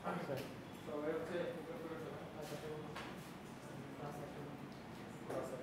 আচ্ছা সবাই হচ্ছে উপরে করে ফেলা। আচ্ছা ক্লাস এখন ক্লাসে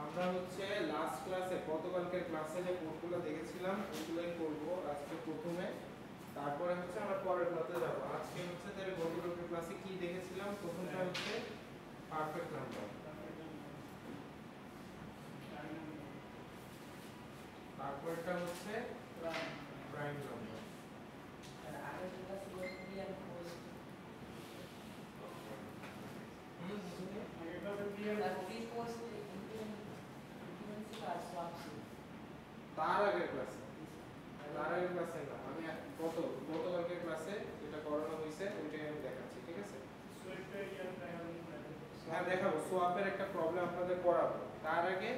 আমরা হচ্ছে লাস্ট ক্লাসে গতকালকের ক্লাসে যে কোডগুলো দেখেছিলাম ওগুলোই করবো আজকে প্রথমে, তারপরে হচ্ছে আমরা পরের ক্লাসে যাব। আজকে হচ্ছে তাহলে গতকালকের ক্লাসে কি দেখেছিলাম, প্রথমটা হচ্ছে পারফেক্ট নাম্বার, তারপরটা হচ্ছে প্রাইম নাম্বার। আগের ক্লাস ছিল pre and post pre post increment আর সোয়াপ ছিল তার আগের ক্লাসে না, আমি গতকালকের ক্লাসে যেটা করানো হয়েছে ওইটাই আমি দেখাচ্ছি, ঠিক আছে? হ্যাঁ দেখাবো, সোয়াপের একটা প্রবলেম আপনাদের করাবো, তার আগে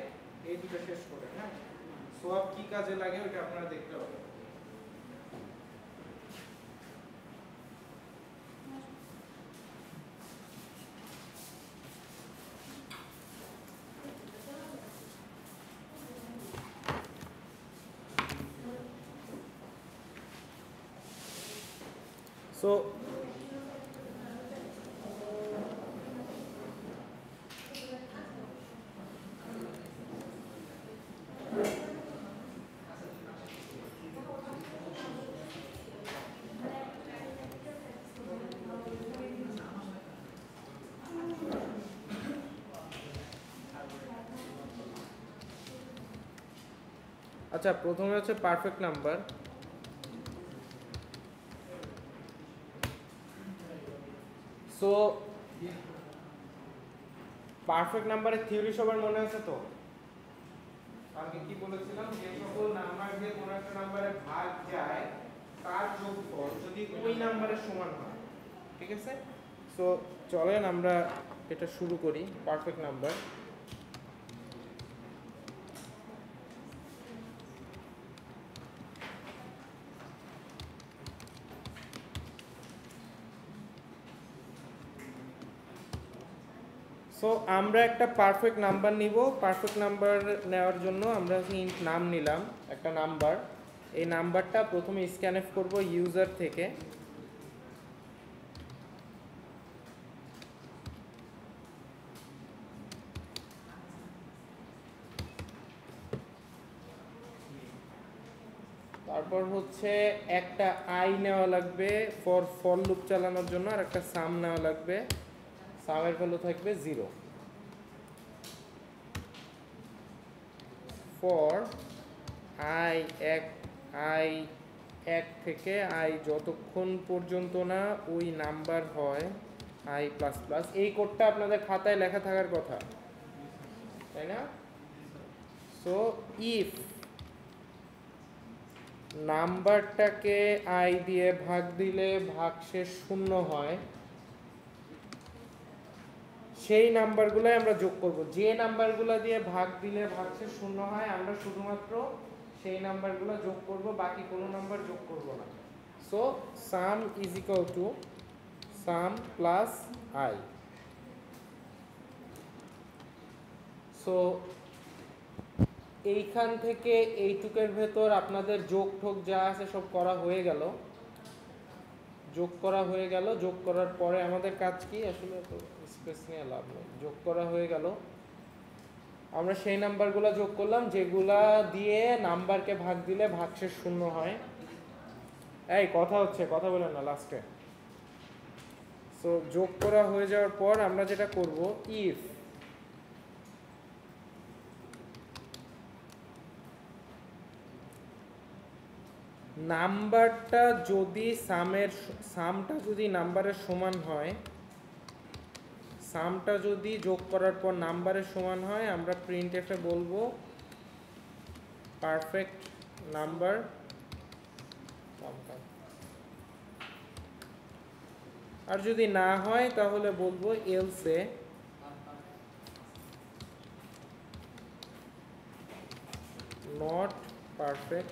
এই দুটো শেষ করে। হ্যাঁ, সোয়াপ কি কাজে লাগে ওইটা আপনারা দেখতে হবে। সো আচ্ছা, প্রথমে হচ্ছে পারফেক্ট নাম্বার। সো পারফেক্ট নাম্বারের থিওরি সবার মনে আছে তো? কালকে কি বলেছিলাম, যে সকল নাম্বার দিয়ে কোনো একটা নাম্বারে ভাগ যায় তার যোগফল যদি ওই নাম্বারের সমান হয়, ঠিক আছে? সো চলেন আমরা এটা শুরু করি। পারফেক্ট নাম্বার, সো আমরা একটা পারফেক্ট নাম্বার নিব। পারফেক্ট নাম্বার নেওয়ার জন্য আমরা নাম নিলাম একটা নাম্বার। এই নাম্বারটা প্রথমে স্ক্যানএফ করব ইউজার থেকে। তারপর হচ্ছে একটা আই নেওয়া লাগবে ফর লুপ চালানোর জন্য, আর একটা সাম নেওয়া লাগবে, সামের ভ্যালু থাকবে 0। ফর আই এক থেকে আই যতক্ষণ পর্যন্ত না ওই নাম্বার হয় আই প্লাস প্লাস। এই কোডটা আপনাদের খাতায় লেখা থাকার কথা, তাই না? সো ইফ নাম্বারটাকে আই দিয়ে ভাগ দিলে ভাগশেষ 0 হয়, সেই নাম্বারগুলোই আমরা যোগ করব। যে নাম্বারগুলো দিয়ে ভাগ দিলে ভাগশেষ 0 হয় আমরা শুধুমাত্র সেই নাম্বারগুলো যোগ করব, বাকি কোনো নাম্বার যোগ করব না। So some is equal to some plus I. So এইখান থেকে এইটুকের ভেতর আপনাদের যোগ ঠোক যা আছে সব করা হয়ে গেল, যোগ করা হয়ে গেল। যোগ করার পরে আমাদের কাজ কি, আসলে তো স্পেস নিয়ে লাভ নেই। যোগ করা হয়ে গেল, আমরা সেই নাম্বারগুলো যোগ করলাম যেগুলা দিয়ে নাম্বারকে ভাগ দিলে ভাগশেষ 0 হয়। এই কথা হচ্ছে, কথা বলেন না লাস্টে। সো যোগ করা হয়ে যাওয়ার পর আমরা যেটা করব, ইফ নাম্বারটা যদি সামটা যদি নাম্বারের সমান হয়, সামটা যদি যোগ করার পর নাম্বারের সমান হয়, আমরা প্রিন্টএফে বলবো পারফেক্ট নাম্বার। আর যদি না হয় তাহলে বলবো এলসে নট পারফেক্ট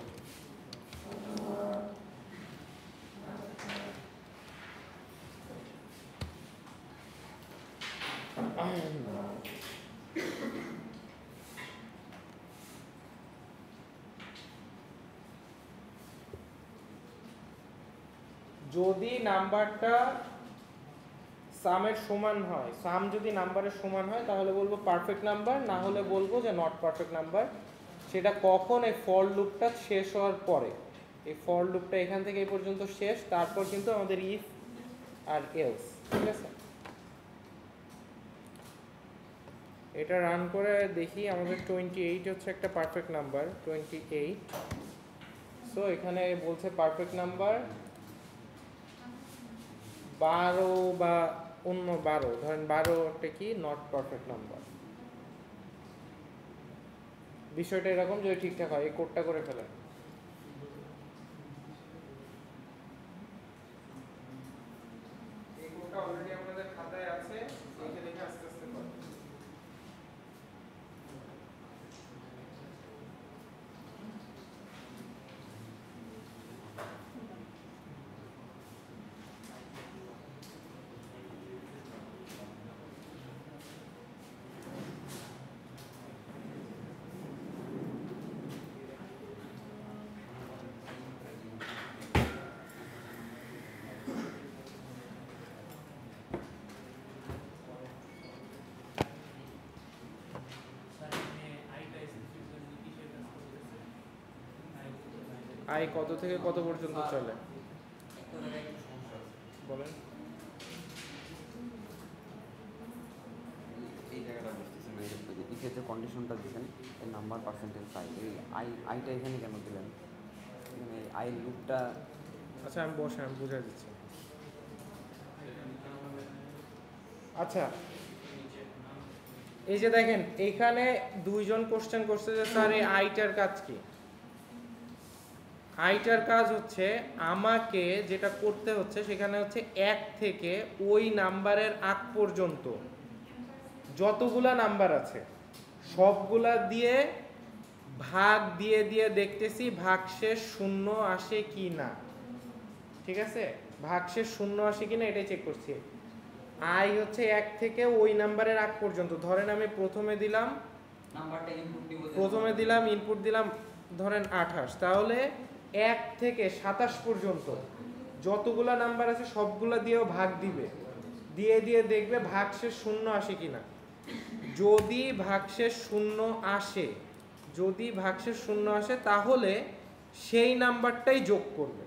যদি নাম্বারটা সামের সমান হয়, সাম যদি নাম্বারের সমান হয় তাহলে বলবো পারফেক্ট নাম্বার, না হলে বলবো যে নট পারফেক্ট নাম্বার। সেটা কখন? এই ফর লুপটা শেষ হওয়ার পরে। এই ফর লুপটা এখান থেকে এই পর্যন্ত শেষ, তারপর কিন্তু আমাদের ইফ আর এলস। ঠিক আছে, এটা রান করে দেখি। আমাদের 28 হচ্ছে একটা পারফেক্ট নাম্বার, 28। সো এখানে বলছে পারফেক্ট নাম্বার 12 বা অন্য 12, ধরেন 12টা কি নট পারফেক্ট নাম্বার। বিষয়টা এরকম যদি ঠিকঠাক হয় এই কোডটা করে ফেলেন। এই কোডটা অলরেডি আপনাদের খাতায় আছে, দেখে দেখে আস্তে আস্তে করেন। আই কত থেকে কত পর্যন্ত চলে বলেন? এই জায়গাটা বুঝতেছেন না, এই ক্ষেত্রে কন্ডিশনটা দিচ্ছেন এই নাম্বার পার্সেন্টেজ আই, এই আইটা এখানে কেন দিলেন? এখানে আই লুপটা। আচ্ছা আমি বসে আমি বুঝাই দিচ্ছি। আচ্ছা এই যে দেখেন এইখানে দুইজন কোশ্চেন করছে যে স্যার এই আইটার কাজ কি? আইটার কাজ হচ্ছে আমাকে যেটা করতে হচ্ছে সেখানে হচ্ছে 1 থেকে ওই নাম্বারের আগ পর্যন্ত যতগুলা নাম্বার আছে সবগুলা দিয়ে ভাগ দিয়ে দিয়ে দেখতেছি ভাগশেষ শূন্য আসে কি না। ঠিক আছে, ভাগশেষ শূন্য আসে কি না এটাই চেক করছি। আই হচ্ছে 1 থেকে ওই নাম্বারের আগ পর্যন্ত। ধরেন আমি প্রথমে দিলাম ইনপুট দিলাম ধরেন 28, তাহলে 1 থেকে 27 পর্যন্ত যতগুলা নাম্বার আছে সবগুলা দিয়েও ভাগ দিবে, দিয়ে দিয়ে দেখবে ভাগশেষ শূন্য আসে কিনা। যদি ভাগশেষ শূন্য আসে, তাহলে সেই নাম্বারটাই যোগ করবে,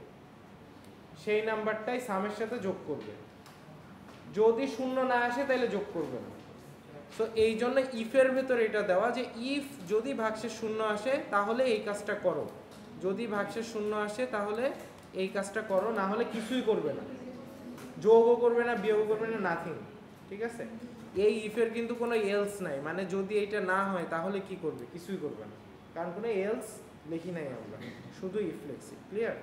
সেই নাম্বারটাই সামের সাথে যোগ করবে। যদি শূন্য না আসে তাহলে যোগ করবে না। সো এই জন্য ইফের ভেতরে এটা দেওয়া যে ইফ যদি ভাগশেষ শূন্য আসে তাহলে এই কাজটা করো, যদি ভাগশেষ শূন্য আসে তাহলে এই কাজটা করো, না হলে কিছুই করবে না, যোগও করবে না, বিয়োগও করবে না, নাথিং। ঠিক আছে, এই ইফের কিন্তু কোনো এলস নাই, মানে যদি এইটা না হয় তাহলে কি করবে? কিছুই করবে না, কারণ কোনো এলস লিখি নাই আমরা, শুধু ইফ লিখছি। ক্লিয়ার?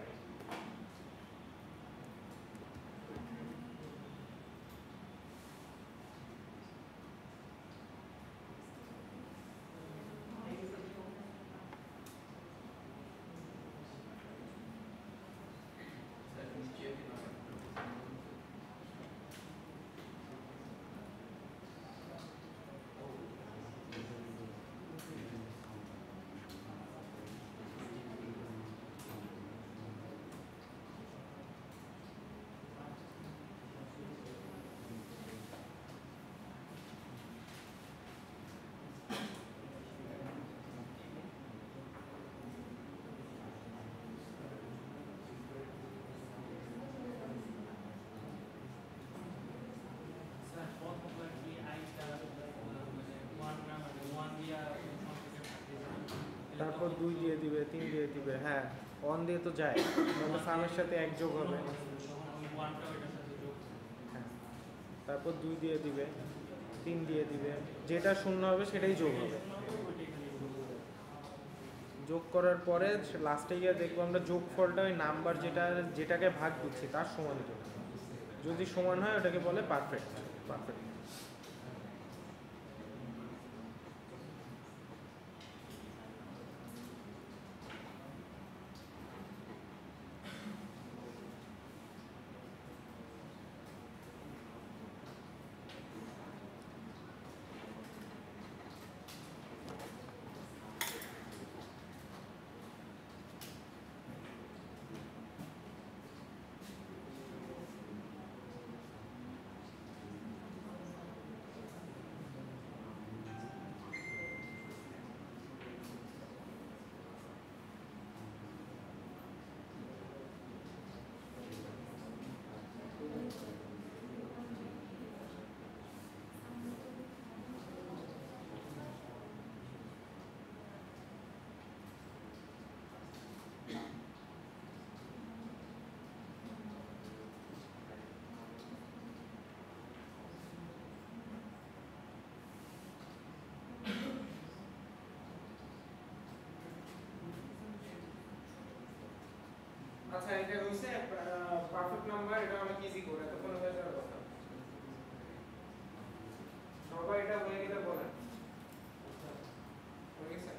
তারপর 2 দিয়ে দিবে, 3 দিয়ে দিবে। হ্যাঁ, 1 দিয়ে তো যায়, তাহলে সামের সাথে 1 যোগ হবে। হ্যাঁ, তারপর 2 দিয়ে দিবে, 3 দিয়ে দিবে, যেটা শূন্য হবে সেটাই যোগ হবে। যোগ করার পরে লাস্টে গিয়ে দেখবো আমরা যোগফলটা ওই নাম্বার যেটাকে ভাগ দিচ্ছি তার সমান যোগ। যদি সমান হয় ওটাকে বলে পারফেক্ট। পারফেক্ট। আচ্ছা এটা হইছে পারফেক্ট নাম্বার, এটা অনেক ইজি করে তখন হয়ে যাওয়ার কথা। সবাই এটা হয়ে গেলে বলেন হয়ে গেছে।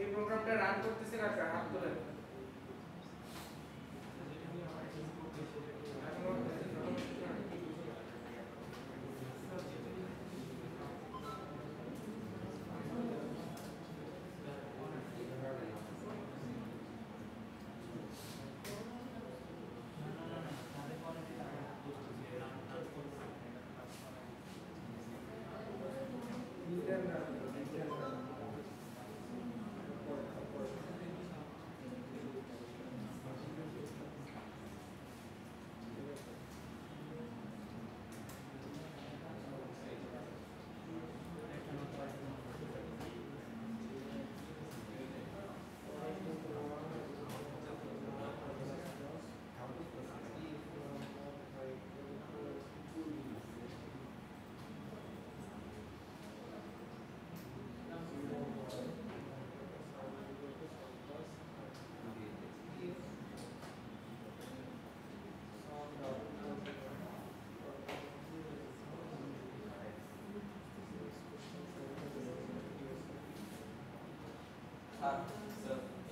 এই প্রোগ্রামটা রান করতেছে না, হাত তোলেন।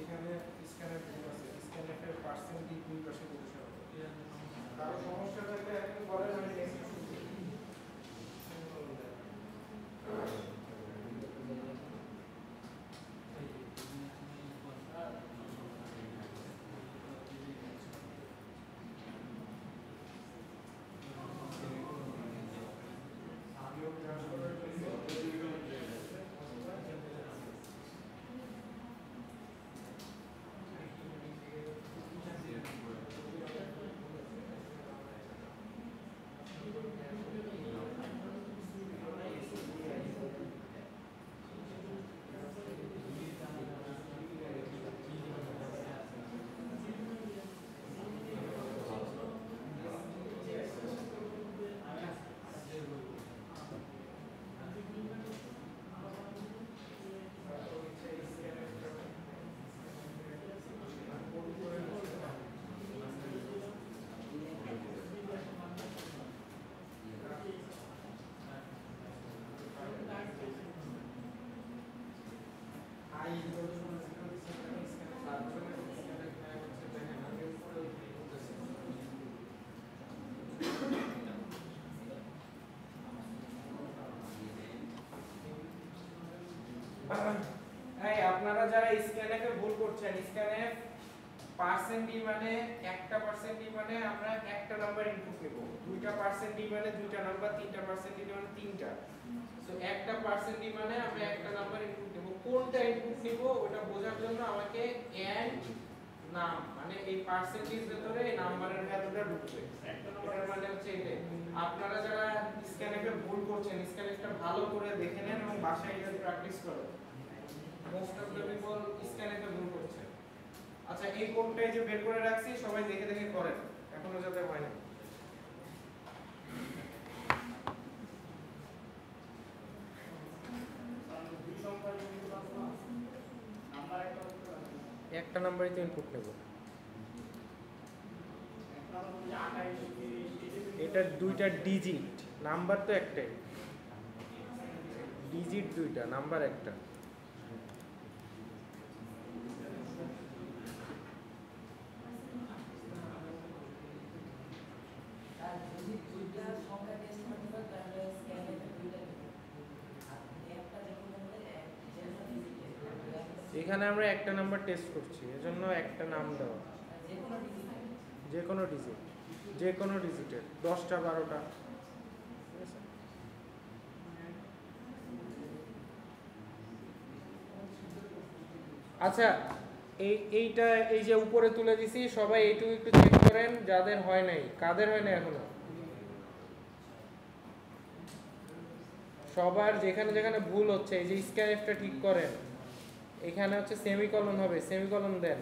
এখানে স্ক্যানের ভুল আছে, স্ক্যানের পার্সেন্টই দুই পাশে বসে হবে। কারো সমস্যা থাকলে আপনি বলেন, আমি নেক্সট এই আপনারা যারা স্ক্যানএফে ভুল করছেন, স্ক্যানএফ পার্সেন্ট ডি মানে একটা পার্সেন্ট ডি মানে আমরা একটা নাম্বার ইনপুট নেব, দুইটা পার্সেন্ট ডি মানে দুইটা নাম্বার, তিনটা পার্সেন্ট ডি মানে তিনটা। সো একটা পার্সেন্ট ডি মানে আমরা একটা নাম্বার ইনপুট নেব। কোনটা ইনপুট নিব ওটা বোঝার জন্য আমাকে এন্ড নাম মানে এই পার্সেন্টেজ ভেতরে এই নাম্বারের ভ্যালুটা ঢুকবে। একটা নাম্বারের মানে হচ্ছে এটা। আপনারা যারা স্ক্যানএফে ভুল করছেন স্ক্যানএফটা ভালো করে দেখে নেন এবং বাসায় এটা প্র্যাকটিস করেন। মোস্ট অফ দ্য পিপল স্ক্যানএফে ভুল করছে। আচ্ছা এই কোডটা এই যে বের করে রাখছি সবাই দেখে দেখে করেন এখনো যাতে হয় না। একটা নাম্বারই তো ইনপুট নেব। এটা দুইটা ডিজিট, নাম্বার তো একটাই, ডিজিট দুইটা, নাম্বার একটা। আর যদি দুইটা সংখ্যা টেস্ট করতে পারে তাহলে স্ক্যানএফে দুইটা দেব। আর একটা দেখুন আমাদের যেটা ডিজিট এখানে আমরা একটা নাম্বার টেস্ট করছি এজন্য একটা নাম দেওয়া, যে কোনো ডিজিট যে কোনো ডিজিটের 10টা 12টা। আচ্ছা এইটা এই যে উপরে তুলে দিছি সবাই এইটুকু একটু চেক করেন যাদের হয় নাই। কাদের হয় নাই এখনো? সবার যেখানে যেখানে ভুল হচ্ছে এই যে স্ক্যানএফটা ঠিক করেন। এখানে হচ্ছে সেমিকলন হবে, সেমিকলন দেন।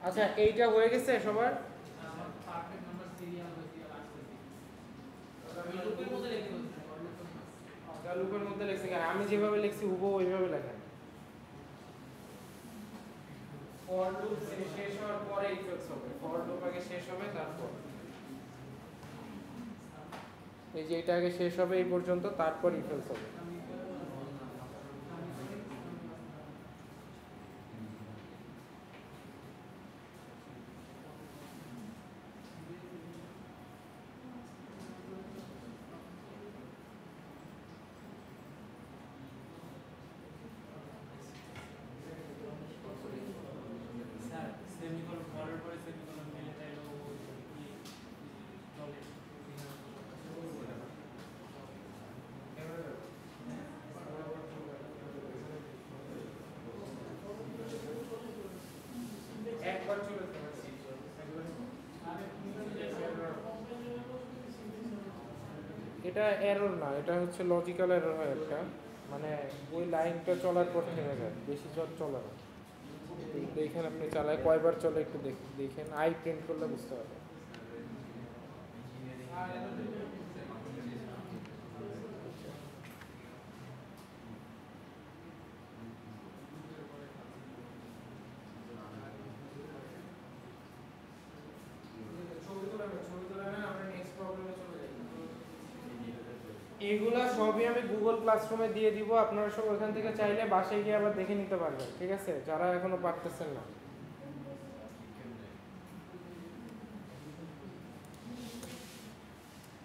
আচ্ছা এইটা হয়ে গেছে সবার? লুপের মধ্যে লিখছি কেন? আমি যেভাবে লিখছি হুবহু ওইভাবে লেখেন। ফর লুপ শেষ হওয়ার পরে ইফেক্টস হবে, ফর লুপ আগে শেষ হবে তারপর এই যে এটা আগে শেষ হবে এই পর্যন্ত তারপর ইফেক্টস হবে। একবার চলে এটা এরর না, এটা হচ্ছে লজিক্যাল এরর হয় একটা, মানে ওই লাইনটা চলার পর থেমে যায়, বেশি চলে না। দেখেন আপনি চালায় কয়বার চলে একটু দেখেন, আই প্রিন্ট করলে বুঝতে পারবেন। এগুলা সবই আমি গুগল ক্লাসরুমে দিয়ে দিব, আপনারা সব ওখান থেকে চাইলে বাসায় গিয়ে আবার দেখে নিতে পারবেন, ঠিক আছে, যারা এখনো পারতেছেন না।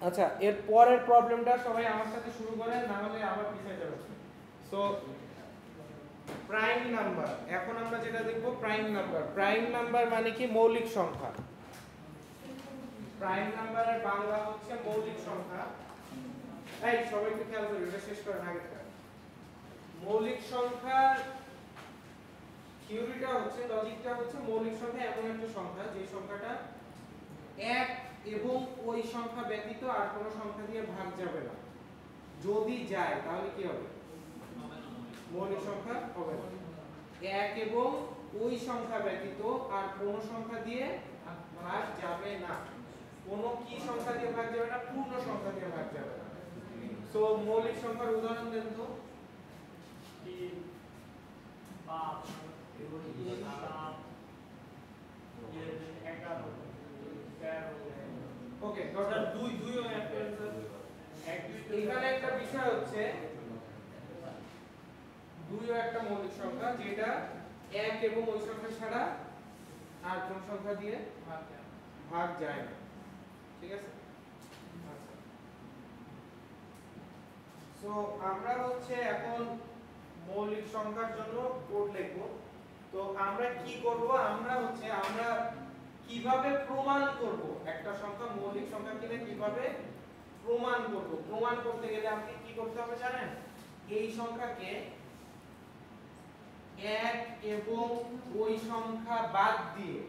আচ্ছা এর পরের প্রবলেমটা সবাই আমার সাথে শুরু করেন, না হলে আবার পিছিয়ে যাবে। সো প্রাইম নাম্বার, এখন আমরা যেটা দেখব প্রাইম নাম্বার। প্রাইম নাম্বার মানে কি? মৌলিক সংখ্যা। প্রাইম নাম্বারের বাংলা হচ্ছে মৌলিক সংখ্যা। এই সবাই একটু খেয়াল করি, এটা শেষ করেন আগেরটা। মৌলিক সংখ্যার থিওরিটা হচ্ছে, লজিকটা হচ্ছে মৌলিক সংখ্যা এমন একটা সংখ্যা যে সংখ্যাটা এক এবং ওই সংখ্যা ব্যতীত আর কোনো সংখ্যা দিয়ে ভাগ যাবে না। যদি যায় তাহলে কি হবে? মৌলিক সংখ্যা হবে না। এক এবং ওই সংখ্যা ব্যতীত আর কোন সংখ্যা দিয়ে ভাগ যাবে না। কোন কি সংখ্যা দিয়ে ভাগ যাবে না? পূর্ণ সংখ্যা দিয়ে ভাগ যাবে না। সো মৌলিক সংখ্যার উদাহরণ দেন তো। 3 5 7 11 13 ওকে স্যার 2 ও অ্যাড করেন স্যার 1 2 এখানে একটা বিষয় হচ্ছে 2 ও একটা মৌলিক সংখ্যা যেটা 1 এবং ওই সংখ্যা ছাড়া আর কোন সংখ্যা দিয়ে ভাগ যায় না। ঠিক আছে? আচ্ছা, সো আমরা হচ্ছে এখন মৌলিক সংখ্যার জন্য কোড লিখব। তো আমরা কি করব? আমরা কিভাবে প্রমাণ করব একটা সংখ্যা মৌলিক সংখ্যা কিনা কিভাবে প্রমাণ করব? প্রমাণ করতে গেলে আপনি কি করতে হবে জানেন? এই সংখ্যাকে 1 এবং ওই সংখ্যা বাদ দিয়ে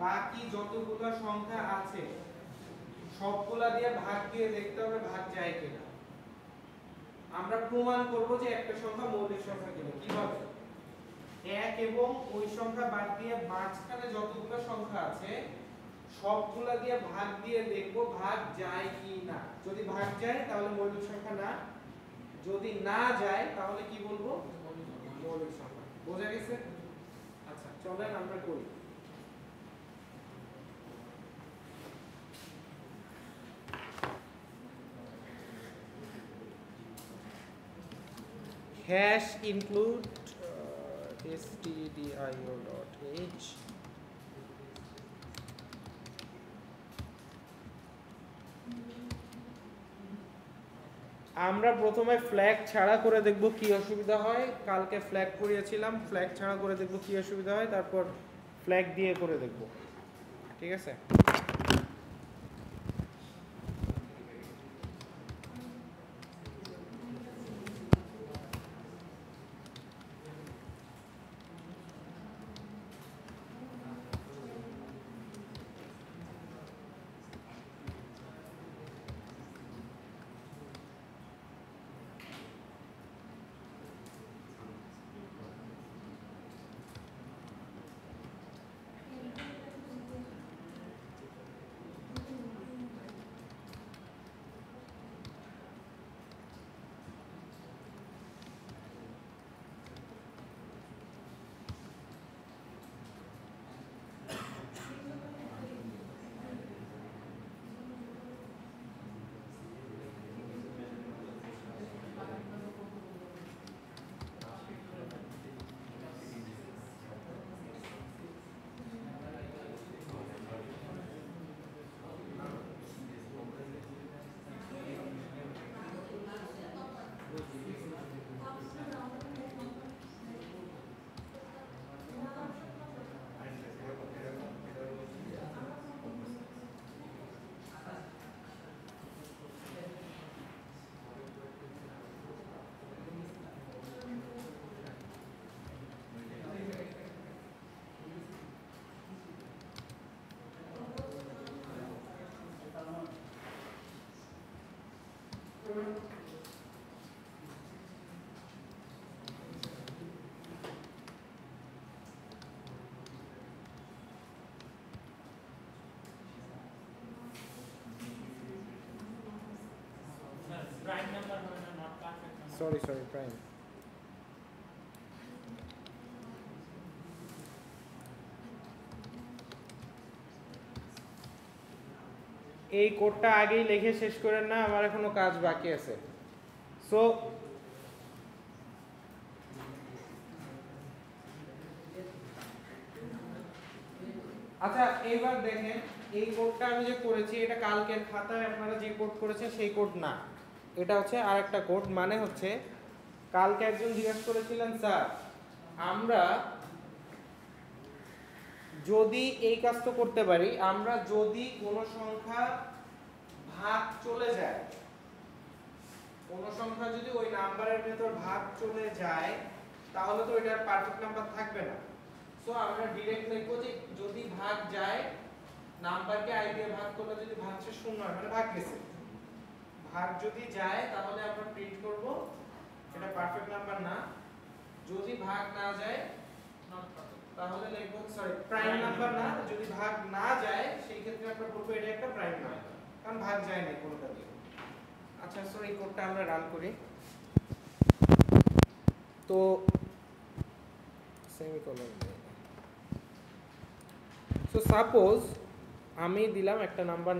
বাকি যতগুলো সংখ্যা আছে সবগুলা দিয়ে ভাগ দিয়ে দেখতে হবে ভাগ যায় কিনা। আমরা প্রমাণ করব যে একটা সংখ্যা মৌলিক সংখ্যা কিনা। কিভাবে? 1 এবং ওই সংখ্যা বাদ দিয়ে মাঝখানে যতগুলো সংখ্যা আছে সবগুলা দিয়ে ভাগ দিয়ে দেখব ভাগ যায় কি না। যদি ভাগ যায় তাহলে মৌলিক সংখ্যা না, যদি না যায় তাহলে কি বলবো? মৌলিক সংখ্যা। বোঝা গেছে? আচ্ছা চলেন আমরা করি। hash include stdio.h আমরা প্রথমে ফ্ল্যাগ ছাড়া করে দেখব কি অসুবিধা হয়। কালকে ফ্ল্যাগ করিয়েছিলাম, ফ্ল্যাগ ছাড়া করে দেখব কি অসুবিধা হয়, তারপর ফ্ল্যাগ দিয়ে করে দেখব। ঠিক আছে? prime number হয় না, not perfect number. Sorry prime. এই কোডটা আগেই লিখে শেষ করেন না, আমার এখনো কাজ বাকি আছে। সো আচ্ছা এইবার দেখেন এই কোডটা আমি যে করেছি এটা কালকের খাতায় আপনারা যে কোড করেছেন সেই কোড না, এটা হচ্ছে আরেকটা কোড। মানে হচ্ছে কালকে একজন জিজ্ঞাসা করেছিলেন স্যার আমরা যদি এই কাজটা করতে পারি, আমরা যদি কোনো সংখ্যা ভাগ চলে যায়, কোনো সংখ্যা যদি ওই নাম্বারের ভেতর ভাগ চলে যায় তাহলে তো এটার পারফেক্ট নাম্বার থাকবে না। সো আমরা ডাইরেক্ট লিখবো যে যদি ভাগ যায়, নাম্বারকে i দিয়ে ভাগ করলে যদি ভাগছে 0 হয় মানে ভাগ গেছে। ভাগ যদি যায় তাহলে আমরা প্রিন্ট করব এটা পারফেক্ট নাম্বার না, যদি ভাগ না যায় Not perfect. তাহলে লিখব সরি প্রাইম নাম্বার না, যদি ভাগ না যায় সেই ক্ষেত্রে আমরা বলবো এটা একটা প্রাইম নাম্বার, কারণ ভাগ যায় না কোনটা দিয়ে। আচ্ছা সরি এই কোডটা আমরা রান করি। তো সেমিকোলন সো সাপোজ আমি দিলাম একটা নাম্বার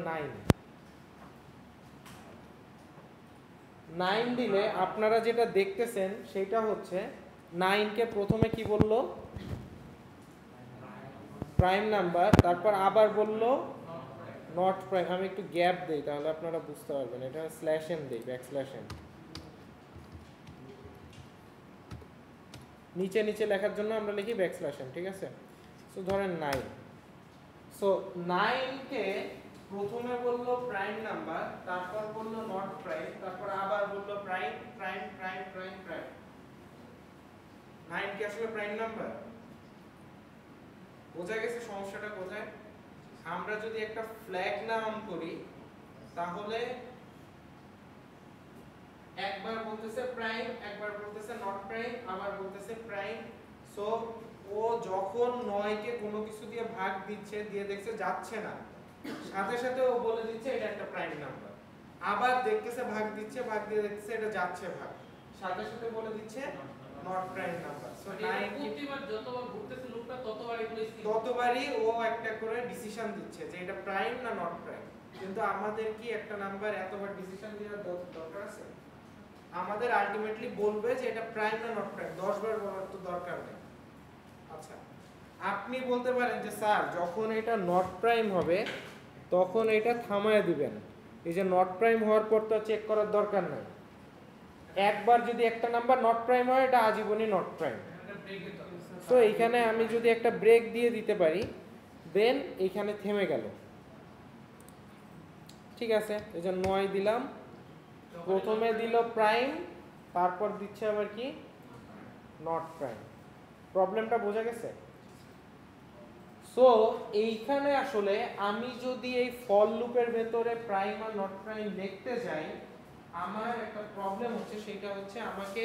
9 দিলে আপনারা যেটা দেখতেছেন সেটা হচ্ছে 9 কে প্রথমে কি বললো প্রাইম নাম্বার, তারপর আবার বললো নট প্রাইম। আমি একটু গ্যাপ দেই তাহলে আপনারা বুঝতে পারবেন, এটা স্ল্যাশ এন দেই, ব্যাকস্ল্যাশ এন নিচে নিচে লেখার জন্য আমরা লিখি ব্যাকস্ল্যাশ এন, ঠিক আছে। সো ধরেন 9, সো 9 কে প্রথমে বললো প্রাইম নাম্বার, তারপর বললো নট প্রাইম, তারপর আবার বললো prime prime prime prime prime. 9 কি আসলে প্রাইম নাম্বার? বোঝা গেছে সমস্যাটা কোথায়? আমরা যদি একটা ফ্ল্যাগ নাম করি তাহলে একবার বলতেছে প্রাইম, একবার বলতেছে নট প্রাইম, আবার বলতেছে প্রাইম। সো ও যখন 9 কে কোনো কিছু দিয়ে ভাগ দিচ্ছে, দিয়ে দেখছে যাচ্ছে না, সাথে সাথে ও বলে দিচ্ছে এটা একটা প্রাইম নাম্বার। আবার দেখতেছে ভাগ দিচ্ছে, ভাগ দিয়ে দেখতেছে এটা যাচ্ছে ভাগ, সাথে সাথে বলে দিচ্ছে নট প্রাইম নাম্বার। সো 9 প্রতিবার যতবার ঘুরতেছে লুপটা ততবার এগুলো ততবারই ও একটা করে ডিসিশন দিচ্ছে যে এটা প্রাইম না নট প্রাইম। কিন্তু আমাদের কি একটা নাম্বার এতবার ডিসিশন দেওয়ার দরকার আছে? আমাদের আলটিমেটলি বলবে যে এটা প্রাইম না নট প্রাইম, 10 বার বলার তো দরকার নেই। আচ্ছা আপনি বলতে পারেন যে স্যার যখন এটা নট প্রাইম হবে তখন এটা থামায় দিবেন, এই যে নট প্রাইম হওয়ার পর তো চেক করার দরকার নাই। একবার যদি একটা নাম্বার নট প্রাইম হয় এটা আজীবনই নট প্রাইম। সো এইখানে আমি যদি একটা ব্রেক দিয়ে দিতে পারি দেন এইখানে থেমে গেল, ঠিক আছে। এই যে 9 দিলাম, প্রথমে দিল প্রাইম, তারপর দিচ্ছে আবার কি নট প্রাইম। প্রবলেমটা বোঝা গেছে? সো এইখানে আসলে আমি যদি এই ফর লুপের ভেতরে প্রাইম আর নট প্রাইম দেখতে যাই, আমার একটা প্রবলেম হচ্ছে, সেটা হচ্ছে আমাকে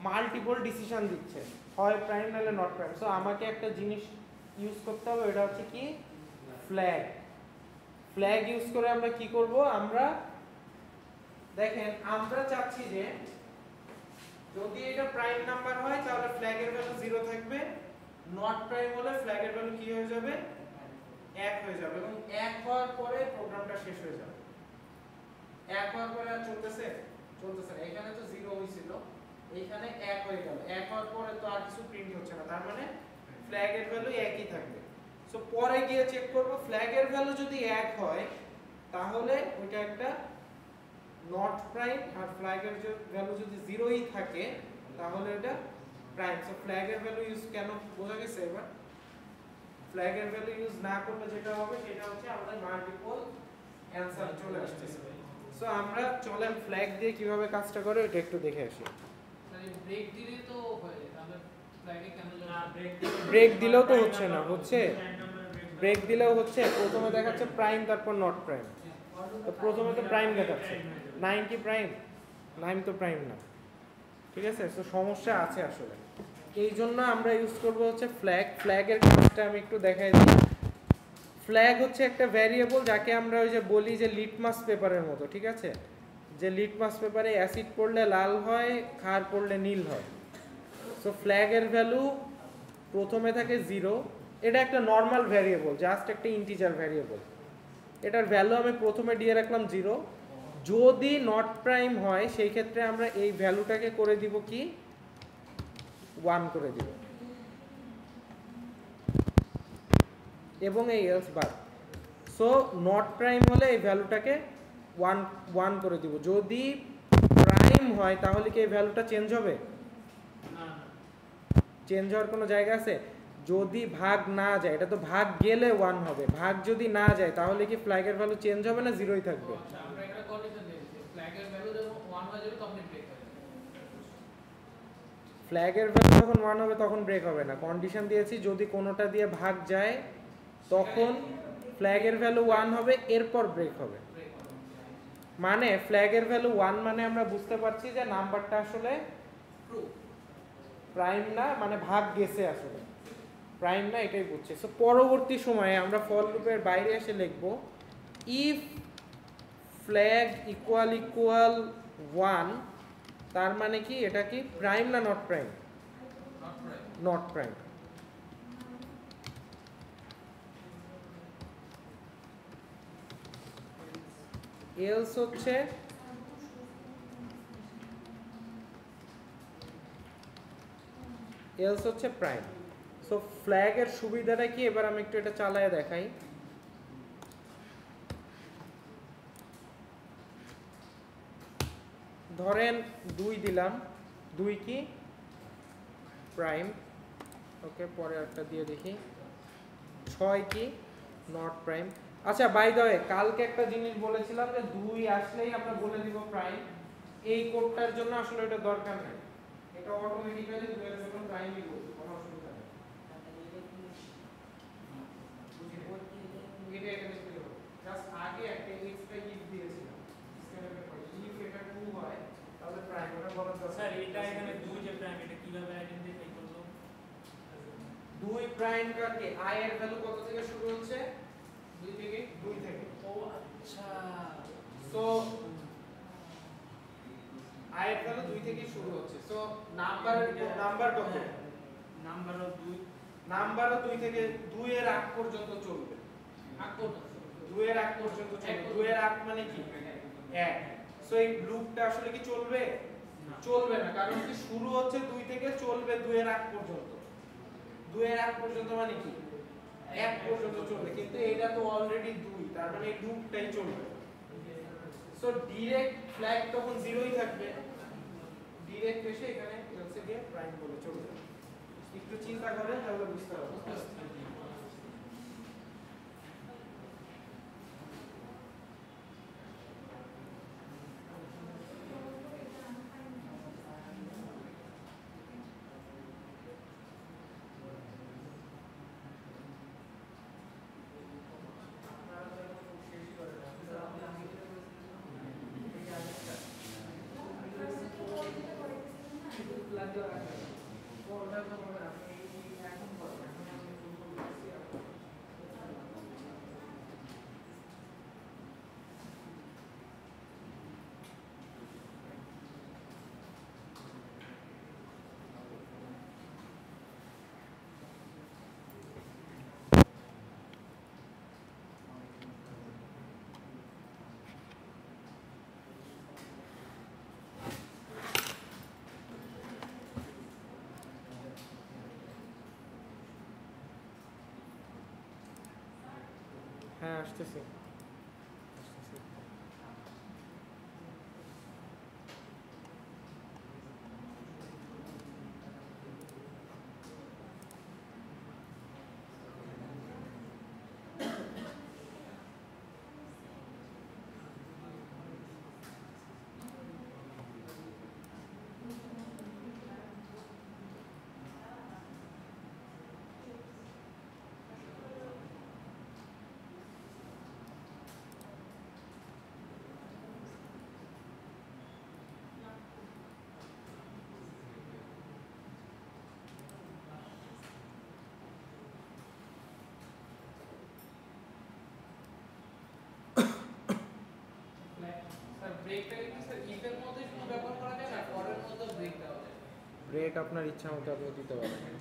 মাল্টিপল ডিসিশন দিচ্ছে, হয় প্রাইম নাহলে নট প্রাইম। সো আমাকে একটা জিনিস ইউজ করতে হবে, এটা হচ্ছে কি ফ্ল্যাগ। ফ্ল্যাগ ইউজ করে আমরা কি করব, আমরা দেখেন আমরা চাচ্ছি যে যদি এটা প্রাইম নাম্বার হয় তাহলে ফ্ল্যাগের ভ্যালু 0 থাকবে, নট প্রাইম হলে ফ্ল্যাগের ভ্যালু কি হয়ে যাবে 1 হয়ে যাবে, এবং 1 হওয়ার পরে প্রোগ্রামটা শেষ হয়ে যাবে। 1 হওয়ার পরে আর চলতেছে না, এখানে তো 0 হইছিল, এইখানে 1 হয়ে গেল, 1 হওয়ার পরে তো আর কিছু প্রিন্ট হচ্ছে না, তার মানে ফ্ল্যাগের ভ্যালু একই থাকবে। সো পরে গিয়ে চেক করব ফ্ল্যাগের ভ্যালু যদি 1 হয় তাহলে ওইটা একটা নট প্রাইম, আর ফ্ল্যাগের ভ্যালু যদি 0ই থাকে তাহলে এটা প্রাইম। সো ফ্ল্যাগের ভ্যালু ইউজ কেন বোঝা গেছে? এবার ফ্ল্যাগের ভ্যালু ইউজ না করলে যেটা হবে সেটা হচ্ছে আমাদের মাল্টিপল অ্যানসার চলে আসতেছে। সো আমরা চলেন ফ্ল্যাগ দিয়ে কিভাবে কাজটা করে এটা একটু দেখে আসি। ব্রেক দিলে তো হয়, তাহলে ফ্ল্যাগে কেন ব্রেক দিলেও তো হচ্ছে না, হচ্ছে ব্রেক দিলেও হচ্ছে, প্রথমে দেখাচ্ছে প্রাইম তারপর নট প্রাইম, তো প্রথমে তো প্রাইম দেখাচ্ছে। 9 কি প্রাইম? 9 তো প্রাইম না, ঠিক আছে। তো সমস্যা আছে আসলে, এই জন্য আমরা ইউজ করব হচ্ছে ফ্ল্যাগ। ফ্ল্যাগের কাজটা আমি একটু দেখাই দিই। ফ্ল্যাগ হচ্ছে একটা ভ্যারিয়েবল যাকে আমরা ওই যে বলি যে লিটমাস পেপারের মতো, ঠিক আছে, যে লিটমাস পেপারে অ্যাসিড পড়লে লাল হয়, ক্ষার পড়লে নীল হয়। সো ফ্ল্যাগের ভ্যালু প্রথমে থাকে 0, এটা একটা নর্মাল ভ্যারিয়েবল, জাস্ট একটা ইন্টিজার ভ্যারিয়েবল, এটার ভ্যালু আমি প্রথমে দিয়ে রাখলাম 0। যদি নট প্রাইম হয় সেই ক্ষেত্রে আমরা এই ভ্যালুটাকে করে দিব কি 1 করে দিব, এবং এই else bar. So not prime হলে এই ভ্যালুটাকে 1 করে দিব। যদি প্রাইম হয় তাহলে কি এই ভ্যালুটা চেঞ্জ হবে? চেঞ্জ হওয়ার কোনো জায়গা আছে? যদি ভাগ না যায়, এটা তো ভাগ গেলে 1 হবে, ভাগ যদি না যায় তাহলে কি ফ্ল্যাগের ভ্যালু চেঞ্জ হবে না 0ই থাকবে? আমরা একটা কন্ডিশন দিয়েছি, ফ্ল্যাগের ভ্যালু যখন 1 হয়ে যাবে তখন ব্রেক হবে। ফ্ল্যাগের ভ্যালু যখন 1 হবে তখন ব্রেক হবে না, কন্ডিশন দিয়েছি যদি কোনোটা দিয়ে ভাগ যায় তখন ফ্ল্যাগের ভ্যালু 1 হবে, এরপর ব্রেক হবে। মানে ফ্ল্যাগের ভ্যালু 1 মানে আমরা বুঝতে পারছি যে নাম্বারটা আসলে প্রাইম না, মানে ভাগ গেছে আসলে। প্রাইম না, এটাই বুঝছি। সো পরবর্তী সময়ে আমরা ফর লুপের বাইরে এসে লিখব ইফ ফ্ল্যাগ ইকুয়াল ইকুয়াল 1, তার মানে কি এটা কি প্রাইম না not prime? Not prime. Else হচ্ছে প্রাইম। সো ফ্ল্যাগের সুবিধাটা কি, এবার আমি একটু এটা চালায় দেখাই। ধরেন 2 দিলাম, 2 কি প্রাইম, ওকে। পরে একটা দিয়ে দেখি 6 কি নট প্রাইম। আচ্ছা বাই দ্য ওয়ে, কালকে একটা জিনিস বলেছিলাম যে 2 আসলেই আমরা বলে দিব প্রাইম। এই কোডটার জন্য আসলে এটা দরকার নেই, এটা অটোমেটিক্যালি 2 এর জন্য প্রাইমই বলবে, কোনো অসুবিধা নেই। এটা এখানে ছিল, জাস্ট আগে একটা এক্সট্রা ইফ দিয়েছিলাম স্ক্যানের পরে। ইফ এটা 2 হয় তাহলে প্রাইম, ওটা বলার দরকার। স্যার এটা এখানে 2 যে প্রাইম, এটা কিভাবে আইডেন্টিফাই করব? 2 প্রাইম কাকে i এর ভ্যালু কত থেকে শুরু হচ্ছে? 2 থেকে। ও আচ্ছা, সো i এর ভ্যালু 2 থেকে শুরু হচ্ছে। সো নাম্বার কত? নাম্বারও 2, নাম্বারও 2 থেকে 2 এর আগ পর্যন্ত চলবে। 2 এর আগ পর্যন্ত চলবে। 2 এর আগ মানে কি 1। সো এই লুপটা আসলে কি চলবে? চলবে না, কারণ কি শুরু হচ্ছে 2 থেকে, চলবে 2 এর আগ পর্যন্ত। 2 এর আগ পর্যন্ত মানে কি 1 পর্যন্ত চলবে, কিন্তু এটা তো অলরেডি 2, তার মানে এই লুপটাই চলবে। সো ডিরেক্ট ফ্ল্যাগ তখন 0ই থাকবে, ডিরেক্ট এসে এখানে এলসে দিয়ে প্রাইম বলে চলবে। একটু চিন্তা করেন তাহলে বুঝতে পারবেন। হ্যাঁ আসতেছি। ব্রেক আপনার ইচ্ছা মতো আপনি দিতে পারেন।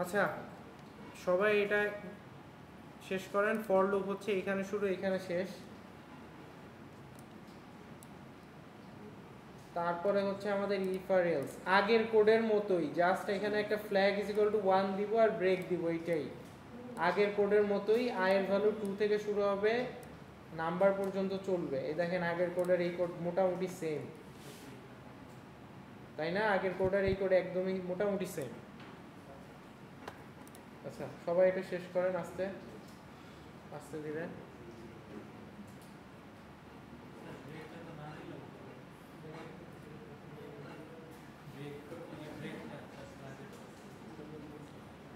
আচ্ছা সবাই এটা শেষ করেন। ফর লুপ হচ্ছে এখানে শুরু এখানে শেষ। তারপরে হচ্ছে আমাদের ইফ আর এলস আগের কোডের মতোই, জাস্ট এখানে একটা ফ্ল্যাগ ইজ ইকুয়াল টু 1 দিব আর ব্রেক দিব, এইটাই আগের কোডের মতোই। আই এর ভ্যালু 2 থেকে শুরু হবে, নাম্বার পর্যন্ত চলবে। এই দেখেন আগের কোডের এই কোড মোটামুটি সেম, তাই না? আগের কোড আর এই কোড একদমই মোটামুটি সেম। আচ্ছা সবাই এটা শেষ করেন আস্তে আস্তে ধীরে।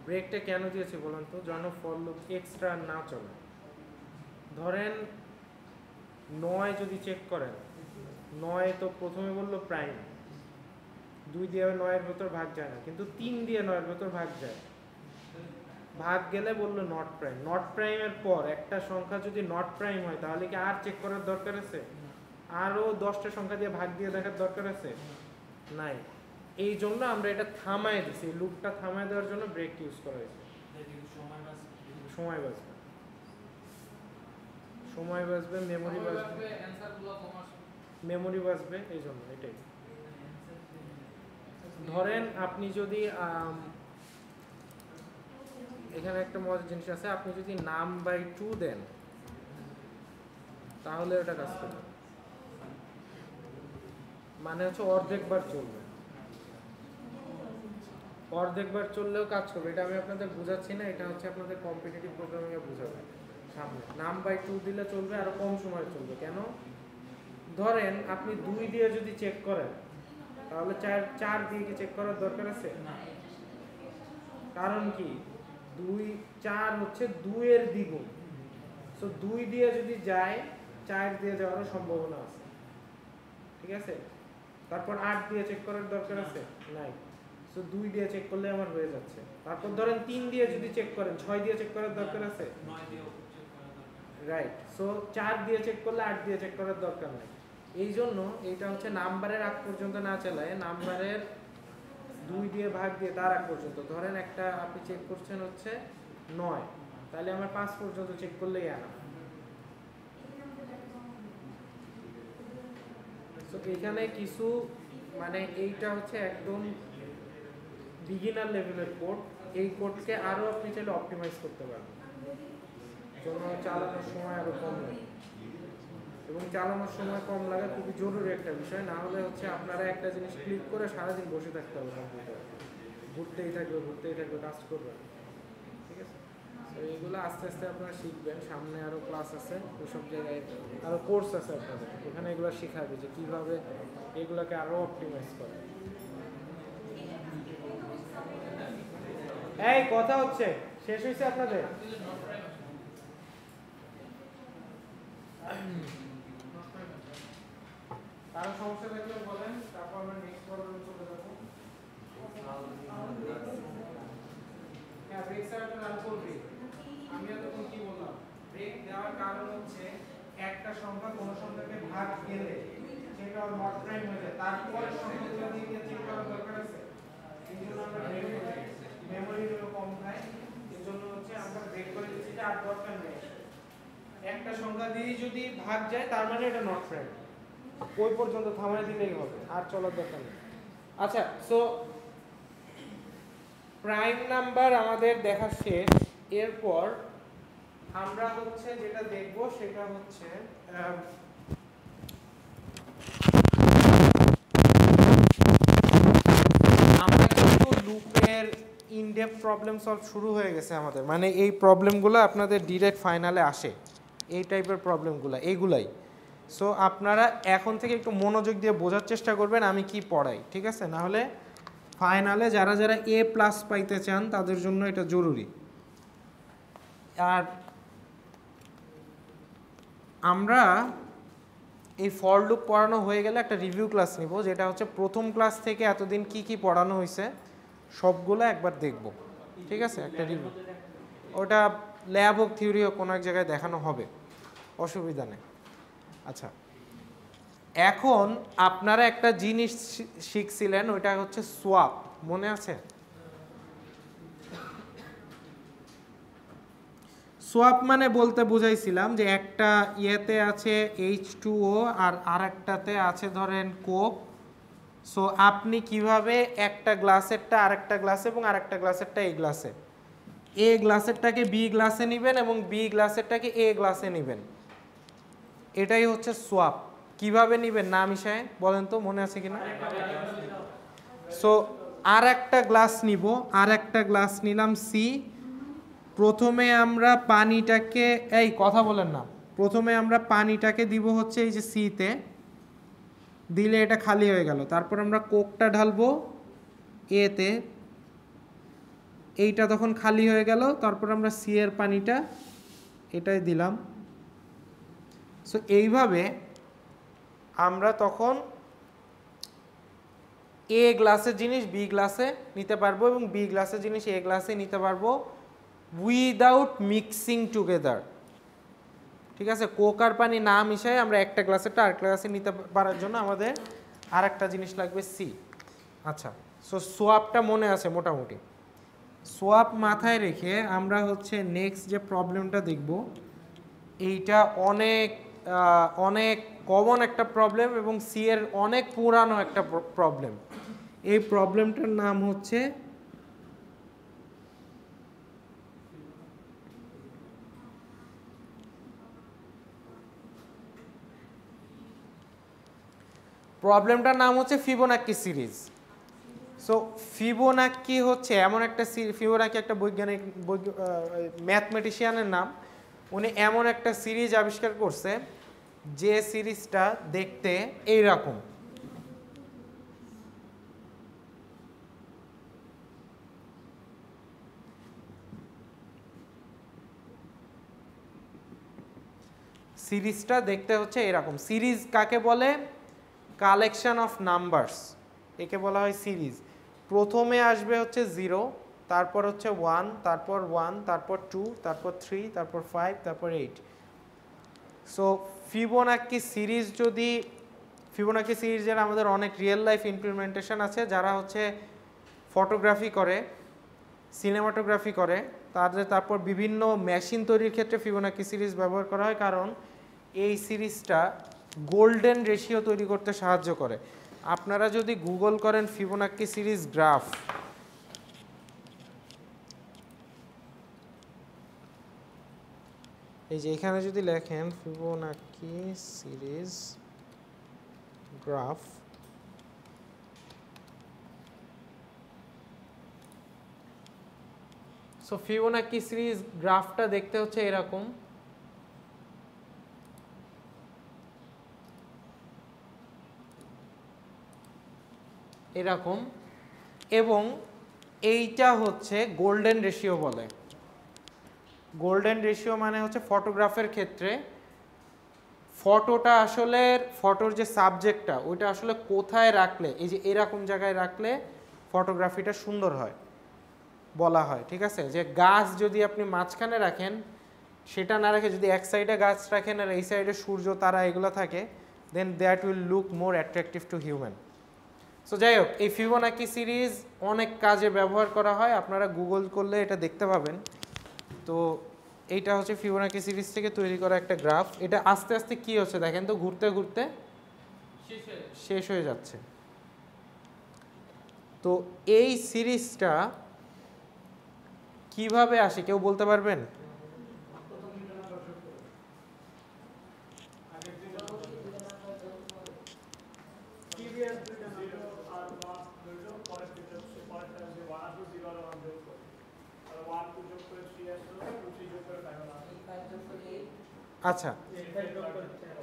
ব্রেকটা কেন দিয়েছে বলুন তো? যেন ফর লুপ এক্সট্রা না চলে। ধরেন 9 যদি চেক করেন, 9 তো প্রথমে বললো প্রাইম, 2 দিয়ে 9 এর ভেতর ভাগ যায় না, কিন্তু 3 দিয়ে 9 এর ভেতর ভাগ যায়। ভাগ গেলে বললো নট প্রাইম। নট প্রাইমের পর একটা সংখ্যা যদি নট প্রাইম হয় তাহলে কি আর চেক করার দরকার আছে? আরও 10টা সংখ্যা দিয়ে ভাগ দিয়ে দেখার দরকার আছে? নাই। এই জন্য আমরা এটা থামায় দিছি, লুপটা থামায় দেওয়ার জন্য ব্রেক ইউজ করা হয়েছে। সময় বাঁচবে, সময় বাঁচবে, মেমোরি বাঁচবে, মেমোরি বাঁচবে, এই জন্য এটাই। ধরেন আপনি যদি এখানে একটা মজার জিনিস আছে, আপনি যদি নাম বাই 2 দেন তাহলে ওটা কাজ করবে, মানে হচ্ছে অর্ধেকবার চলবে, অর্ধেকবার চললেও কাজ করবে। এটা আমি আপনাদের বুঝাচ্ছি না, এটা হচ্ছে আপনাদের কম্পিটিটিভ প্রোগ্রামিংয়ে বুঝাবে সামনে। নাম বাই 2 দিলে চলবে, আরো কম সময় চলবে। কেন? ধরেন আপনি 2 দিয়ে যদি চেক করেন তাহলে 4 দিয়ে কি চেক করার দরকার আছে? কারণ কি 4 হচ্ছে 2 এর দ্বিগুণ, সো 2 দিয়ে যদি যায় 4 দিয়ে যাওয়ারও সম্ভাবনা আছে, ঠিক আছে? তারপর 8 দিয়ে চেক করার দরকার আছে? নাই, সো 2 দিয়ে চেক করলে আমার হয়ে যাচ্ছে। তারপর ধরেন 3 দিয়ে যদি চেক করেন 6 দিয়ে চেক করার দরকার আছে? 9 দিয়ে চেক করার দরকার, রাইট। সো 4 দিয়ে চেক করলে 8 দিয়ে চেক করার দরকার নাই। এই জন্য এইটা হচ্ছে নাম্বারের আগ পর্যন্ত না চালায়, নাম্বারের 2 দিয়ে ভাগ দিয়ে তার আগ পর্যন্ত। ধরেন একটা আপনি চেক করছেন হচ্ছে 9, তাহলে আমার 5 পর্যন্ত চেক করলেই আনা। তো এখানে কিছু মানে এইটা হচ্ছে একদম বিগিনার লেভেলের কোড। এই কোডকে আরো আপনি চাইলে অপটিমাইজ করতে পারবেন, জন্য চালানোর সময় আরো কম লাগে। এবং চালানোর সময় কম লাগা খুবই জরুরি একটা বিষয়, না হলে হচ্ছে আপনারা একটা জিনিস ক্লিক করে সারাদিন বসে থাকতে হবে কম্পিউটারে, ঘুরতেই থাকবে, কাজ করবেন, ঠিক আছে? তো এইগুলো আস্তে আস্তে আপনারা শিখবেন, সামনে আরও ক্লাস আছে, ওইসব জায়গায় আরও কোর্স আছে আপনাদের, ওখানে এগুলো শেখাবে যে কীভাবে এগুলোকে আরও অপটিমাইজ করে। এই কথা হচ্ছে শেষ হয়েছে আপনাদের? কারো সমস্যা থাকলে বলেন, তারপর আমরা নেক্সট পর্বে চলে যাবো। হ্যাঁ, ব্রেক সার্কেল রান করবে। আমি এতক্ষণ কি বললাম? ব্রেক দেওয়ার কারণ হচ্ছে একটা সংখ্যা কোন সংখ্যাকে ভাগ গেলে সেটা নট প্রাইম হয়ে যায়, তারপরের সংখ্যাগুলো দিয়ে চেক করার দরকার আছে। এই জন্য আমরা ব্রেক করি, মেমোরিগুলো কম খায়, এই জন্য হচ্ছে আমরা ব্রেক করে দিচ্ছি যে আর দরকার নেই। একটা সংখ্যা দিয়ে যদি ভাগ যায় তার মানে এটা নট প্রাইম, ওই পর্যন্ত থামায় দিলেই হবে, আর চলার দরকার নেই। আচ্ছা, সো প্রাইম নাম্বার আমাদের দেখা শেষ। এরপর আমরা হচ্ছে যেটা দেখব সেটা হচ্ছে আমরা কিন্তু লুপের ইনডেপথ প্রবলেম সলভ শুরু হয়ে গেছে আমাদের, মানে এই প্রবলেমগুলো আপনাদের ডিরেক্ট ফাইনালে আসে, এই টাইপের প্রবলেমগুলো এইগুলাই। সো আপনারা এখন থেকে একটু মনোযোগ দিয়ে বোঝার চেষ্টা করবেন আমি কি পড়াই, ঠিক আছে? না হলে ফাইনালে যারা যারা A+ পাইতে চান তাদের জন্য এটা জরুরি। আর আমরা এই ফর লুপ পড়ানো হয়ে গেলে একটা রিভিউ ক্লাস নিব, যেটা হচ্ছে প্রথম ক্লাস থেকে এতদিন কি কি পড়ানো হয়েছে সবগুলো একবার দেখব, ঠিক আছে? একটা রিভিউ, ওটা ল্যাব হোক থিওরি হোক কোনো এক জায়গায় দেখানো হবে, অসুবিধা নেই। আচ্ছা, এখন আপনারা একটা জিনিস শিখছিলেন, ওইটা হচ্ছে সোয়াপ, মনে আছে? সোয়াপ মানে বলতে বুঝাইছিলাম যে একটা ইয়েতে আছে H2O আর আরেকটাতে আছে ধরেন কোক। সো আপনি কিভাবে একটা গ্লাসেরটা আরেকটা গ্লাসে এবং আরেকটা গ্লাসেরটা এই গ্লাসে, এ গ্লাসেরটাকে বি গ্লাসে নেবেন এবং বি গ্লাসেরটাকে এ গ্লাসে নেবেন, এটাই হচ্ছে সোয়াপ। কিভাবে নেবেন না মিশায় বলেন তো, মনে আছে কিনা? সো আর একটা গ্লাস নিব, আর একটা গ্লাস নিলাম সি। প্রথমে আমরা পানিটাকে, এই কথা বলেন না, প্রথমে আমরা পানিটাকে দিব হচ্ছে এই যে সিতে, দিলে এটা খালি হয়ে গেল। তারপর আমরা কোকটা ঢালবো এতে, এইটা তখন খালি হয়ে গেল। তারপর আমরা সি এর পানিটা এটাই দিলাম। সো এইভাবে আমরা তখন এ গ্লাসের জিনিস বি গ্লাসে নিতে পারবো এবং বি গ্লাসের জিনিস এ গ্লাসে নিতে পারবো উইদাউট মিক্সিং টুগেদার। ঠিক আছে, কোক আর পানি না মিশাই আমরা একটা গ্লাসেরটা আরেকটা গ্লাসে নিতে পারার জন্য আমাদের আর একটা জিনিস লাগবে সি। আচ্ছা, সো সোয়াপটা মনে আছে মোটামুটি। সোয়াপ মাথায় রেখে আমরা হচ্ছে নেক্সট যে প্রবলেমটা দেখব, এইটা অনেক অনেক কমন একটা প্রবলেম এবং সি এর অনেক পুরানো একটা প্রবলেম। এই প্রবলেমটার নাম হচ্ছে ফিবোনাক্কি সিরিজ। সো ফিবোনাক্কি হচ্ছে এমন একটা ফিবোনাক্কি একটা বৈজ্ঞানিক ম্যাথমেটিশিয়ানের নাম। উনি এমন একটা সিরিজ আবিষ্কার করছে যে সিরিজটা দেখতে এইরকম। সিরিজটা দেখতে হচ্ছে এরকম। সিরিজ কাকে বলে? কালেকশন অফ নাম্বারস, একে বলা হয় সিরিজ। প্রথমে আসবে হচ্ছে 0, তারপর হচ্ছে 1, তারপর 1, তারপর 2, তারপর 3, তারপর 5, তারপর 8। সো ফিবোনাক্কি সিরিজের আমাদের অনেক রিয়েল লাইফ ইমপ্লিমেন্টেশন আছে। যারা হচ্ছে ফটোগ্রাফি করে, সিনেমাটোগ্রাফি করে, তারপর বিভিন্ন মেশিন তৈরির ক্ষেত্রে ফিবোনাক্কি সিরিজ ব্যবহার করা হয়, কারণ এই সিরিজটা গোল্ডেন রেশিও তৈরি করতে সাহায্য করে। আপনারা যদি গুগল করেন ফিবোনাক্কি সিরিজ গ্রাফ, এই যে এখানে যদি লেখেন Fibonacci series graph, so Fibonacci series গ্রাফটা দেখতে হচ্ছে এরকম। এরকম, এবং এইটা হচ্ছে গোল্ডেন রেশিও বলে। গোল্ডেন রেশিও মানে হচ্ছে ফটোগ্রাফের ক্ষেত্রে ফটোটা আসলে, ফটোর যে সাবজেক্টটা ওইটা আসলে কোথায় রাখলে, এই যে এরকম জায়গায় রাখলে ফটোগ্রাফিটা সুন্দর হয় বলা হয়। ঠিক আছে, যে গাছ যদি আপনি মাঝখানে রাখেন, সেটা না রেখে যদি এক সাইডে গাছ রাখেন আর এই সাইডে সূর্য তারা এগুলো থাকে, then that will look more attractive to human. So যাই হোক, এই ফিবোনাক্কি সিরিজ অনেক কাজে ব্যবহার করা হয়, আপনারা গুগল করলে এটা দেখতে পাবেন। তো এইটা হচ্ছে ফিবোনাক্কি সিরিজ থেকে তৈরি করা একটা গ্রাফ। এটা আস্তে আস্তে কি হচ্ছে দেখেন তো, ঘুরতে ঘুরতে শেষ হয়ে যাচ্ছে। তো এই সিরিজটা কিভাবে আসে কেউ বলতে পারবেন? আচ্ছা,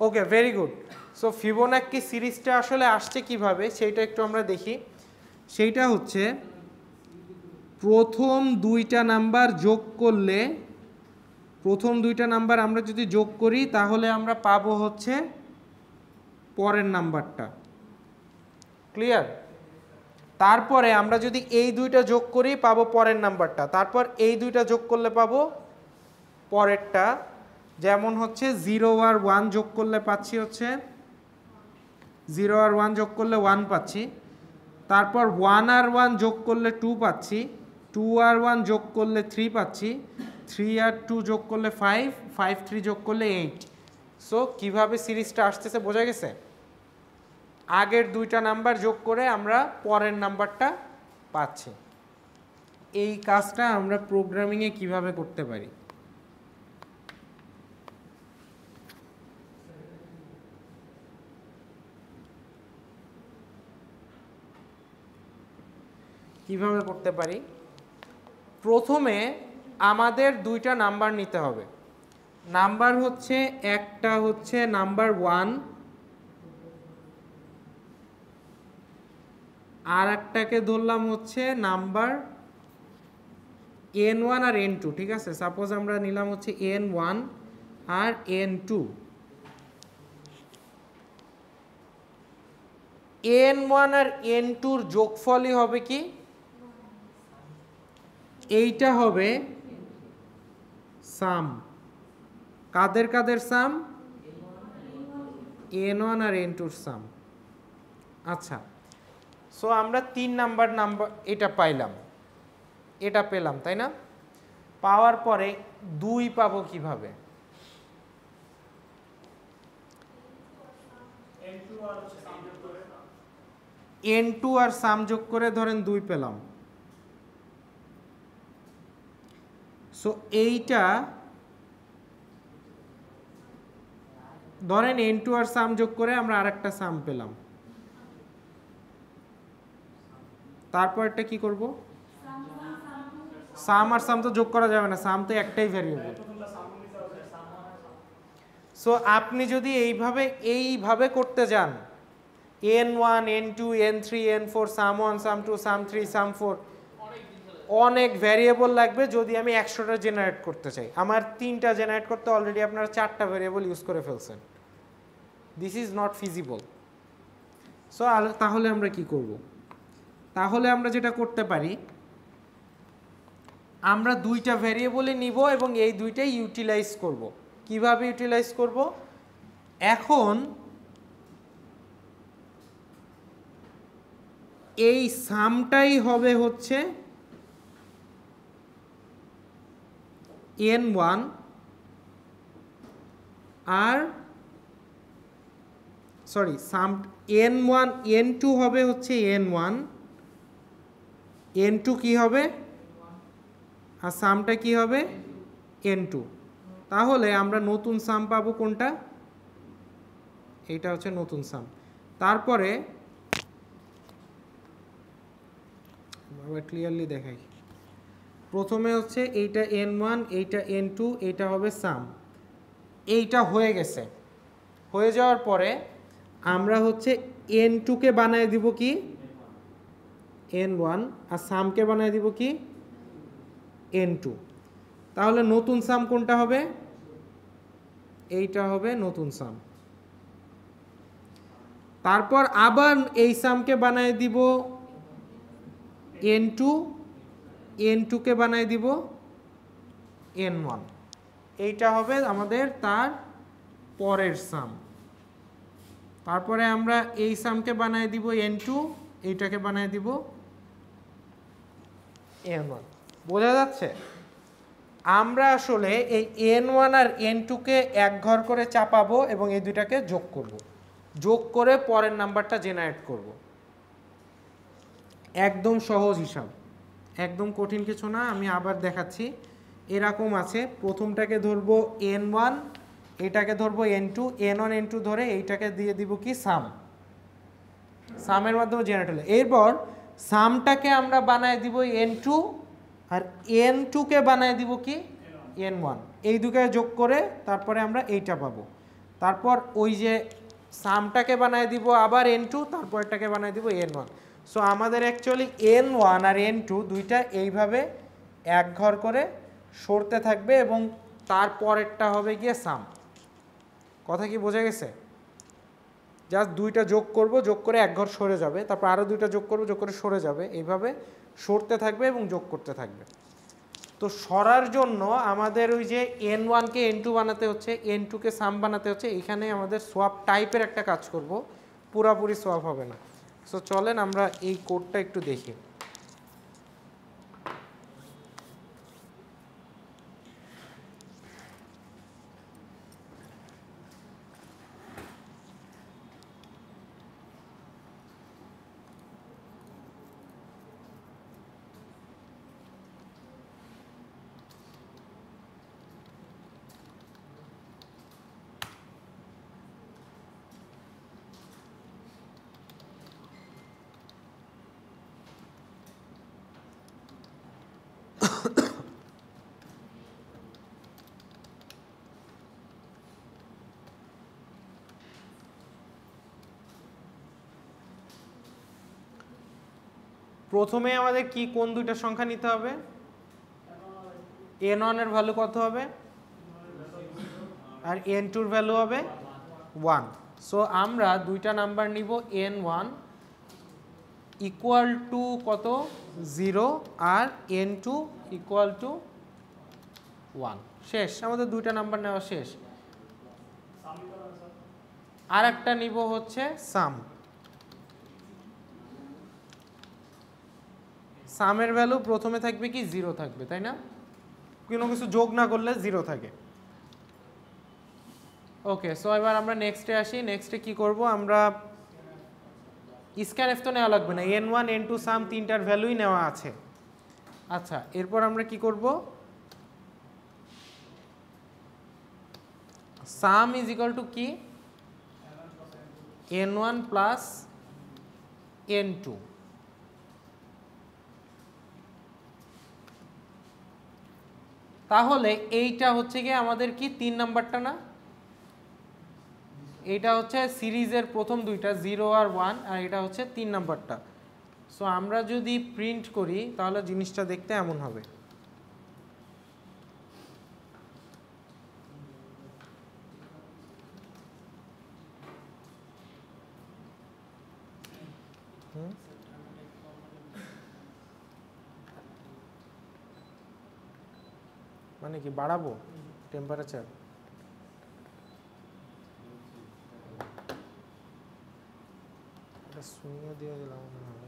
ওকে, ভেরি গুড। সো ফিবোনাক্কি সিরিজটা আসলে আসছে কিভাবে সেইটা একটু আমরা দেখি। সেইটা হচ্ছে প্রথম দুইটা নাম্বার যোগ করলে, প্রথম দুইটা নাম্বার আমরা যদি যোগ করি তাহলে আমরা পাবো হচ্ছে পরের নাম্বারটা। ক্লিয়ার? তারপরে আমরা যদি এই দুইটা যোগ করি পাবো পরের নাম্বারটা, তারপর এই দুইটা যোগ করলে পাবো পরেরটা। যেমন হচ্ছে 0 আর 1 যোগ করলে পাচ্ছি হচ্ছে 0 আর 1 যোগ করলে 1 পাচ্ছি, তারপর 1 আর 1 যোগ করলে 2 পাচ্ছি, 2 আর 1 যোগ করলে 3 পাচ্ছি, 3 আর 2 যোগ করলে 5, 5 3 যোগ করলে 8। সো কিভাবে সিরিজটা আসতেছে বোঝা গেছে? আগের দুইটা নাম্বার যোগ করে আমরা পরের নাম্বারটা পাচ্ছি। এই কাজটা আমরা প্রোগ্রামিংয়ে কিভাবে করতে পারি? কিভাবে করতে পারি? প্রথমে আমাদের দুইটা নাম্বার নিতে হবে। নাম্বার হচ্ছে, একটা হচ্ছে নাম্বার 1 আর একটাকে ধরলাম হচ্ছে নাম্বার n1 আর n2, ঠিক আছে? সাপোজ আমরা নিলাম হচ্ছে n1 আর n2। n1 আর n2 এর যোগফলই হবে কি? এইটা হবে সাম। কাদের কাদের সাম? n1 আর n2 এর সাম। আচ্ছা, সো আমরা 3 নাম্বার এটা পাইলাম, এটা পেলাম, তাই না? পাওয়ার পরে 2 পাবো কিভাবে? n2 আর সাম যোগ করে ধরেন 2 পেলাম। সো এইটা ধরেন n2 আর সাম যোগ করে আমরা আরেকটা সাম পেলাম। তারপর এটা কি করব? সাম আর সাম তো যোগ করা যাবে না, সাম তো একটাই ভ্যারিয়েবল। সো আপনি যদি এইভাবে করতে যান, n1 n2 n3 n4 সাম 1 সাম 2 সাম 3 সাম 4, অনেক ভ্যারিয়েবল লাগবে যদি আমি 100টা জেনারেট করতে চাই। আমার 3টা জেনারেট করতে অলরেডি আপনারা 4টা ভ্যারিয়েবল ইউজ করে ফেলছেন। This is not feasible. So তাহলে আমরা কি করব? তাহলে আমরা যেটা করতে পারি, আমরা 2টা ভ্যারিয়েবলই নিব এবং এই 2টাই ইউটিলাইজ করব। কিভাবে ইউটিলাইজ করব? এখন এই সামটাই হবে হচ্ছে n1 আর সাম n1 n2 হবে হচ্ছে n1, n2 কি হবে? আর সামটা কি হবে? n2। তাহলে আমরা নতুন সাম পাবো কোনটা? এইটা হচ্ছে নতুন সাম। তারপরে ক্লিয়ারলি দেখাই, প্রথমে হচ্ছে এইটা n1, এইটা n2, এইটা হবে সাম। এইটা হয়ে গেছে। হয়ে যাওয়ার পরে আমরা হচ্ছে n2 কে বানায় দিব কি? n1। আর সামকে বানায় দিব কি? n2। তাহলে নতুন সাম কোনটা হবে? এইটা হবে নতুন সাম। তারপর আবার এই সামকে বানায় দিব n2, n2 কে বানায় দিব n1। এইটা হবে আমাদের তার পরের সাম। তারপরে আমরা এই সামকে বানায় দিব n2, এইটাকে বানায় দিব n1। বোঝা যাচ্ছে? আমরা আসলে এই n1 আর n2 কে এক ঘর করে চাপাবো এবং এই দুইটাকে যোগ করব। যোগ করে পরের নাম্বারটা জেনারেট করব। একদম সহজ হিসাব, একদম কঠিন কিছু না। আমি আবার দেখাচ্ছি। এরকম আছে, প্রথমটাকে ধরবো n1, এটাকে ধরবো n2, n1 n2 ধরে এইটাকে দিয়ে দিব কি? সাম। সামের মাধ্যমে জেনারেট হলো। এরপর সামটাকে আমরা বানায় দিব n2 আর n2 কে বানায় দিব কি? n1। এই দুটোকে যোগ করে তারপরে আমরা এইটা পাবো। তারপর ওই যে সামটাকে বানায় দিব আবার n2, তারপর এটাকে বানায় দিব n1। সো আমাদের অ্যাকচুয়ালি n1 আর n2 দুইটা এইভাবে এক ঘর করে সরতে থাকবে এবং তারপরেরটা হবে গিয়ে সাম। কথা কি বোঝা গেছে? জাস্ট দুইটা যোগ করব, যোগ করে এক ঘর সরে যাবে, তারপর আরও দুইটা যোগ করব, যোগ করে সরে যাবে, এইভাবে সরতে থাকবে এবং যোগ করতে থাকবে। তো সরার জন্য আমাদের ওই যে n1 কে n2 বানাতে হচ্ছে, n2 কে সাম বানাতে হচ্ছে। এইখানে আমাদের সোয়াপ টাইপের একটা কাজ করব, পুরাপুরি সোয়াপ হবে না। সো চলেন আমরা এই কোডটা একটু দেখি। প্রথমে আমাদের কি কোন দুইটা সংখ্যা নিতে হবে? n1 এর ভ্যালু কত হবে আর n2 এর ভ্যালু হবে 1। সো আমরা দুইটা নাম্বার নিব n1 ইকুয়াল টু কত 0 আর n2 ইকুয়াল টু 1। শেষ, আমাদের দুইটা নাম্বার নেওয়া শেষ। আর একটা নিব হচ্ছে সাম। সামের ভ্যালু প্রথমে থাকবে কি 0 থাকবে, তাই না? কোনো কিছু যোগ না করলে 0 থাকে। ওকে, সো এবার আমরা নেক্সটে আসি। নেক্সটে কি করব, আমরা স্ক্যানএফ তো নেওয়া লাগবে না, n1 n2 সাম তিনটার ভ্যালুই নেওয়া আছে। আচ্ছা, এরপর আমরা কি করব, সাম ইজ ইকুয়াল টু কি n1 প্লাস n2। তাহলে এইটা হচ্ছে গিয়ে আমাদের কি 3 নাম্বারটা না? এইটা হচ্ছে সিরিজের প্রথম দুইটা 0 আর 1, আর এটা হচ্ছে 3 নাম্বারটা। সো আমরা যদি প্রিন্ট করি তাহলে জিনিসটা দেখতে এমন হবে। মানে কি বাড়াবো টেম্পারেচার? এটা শূন্য দিয়ে দিলাম মনে হয়।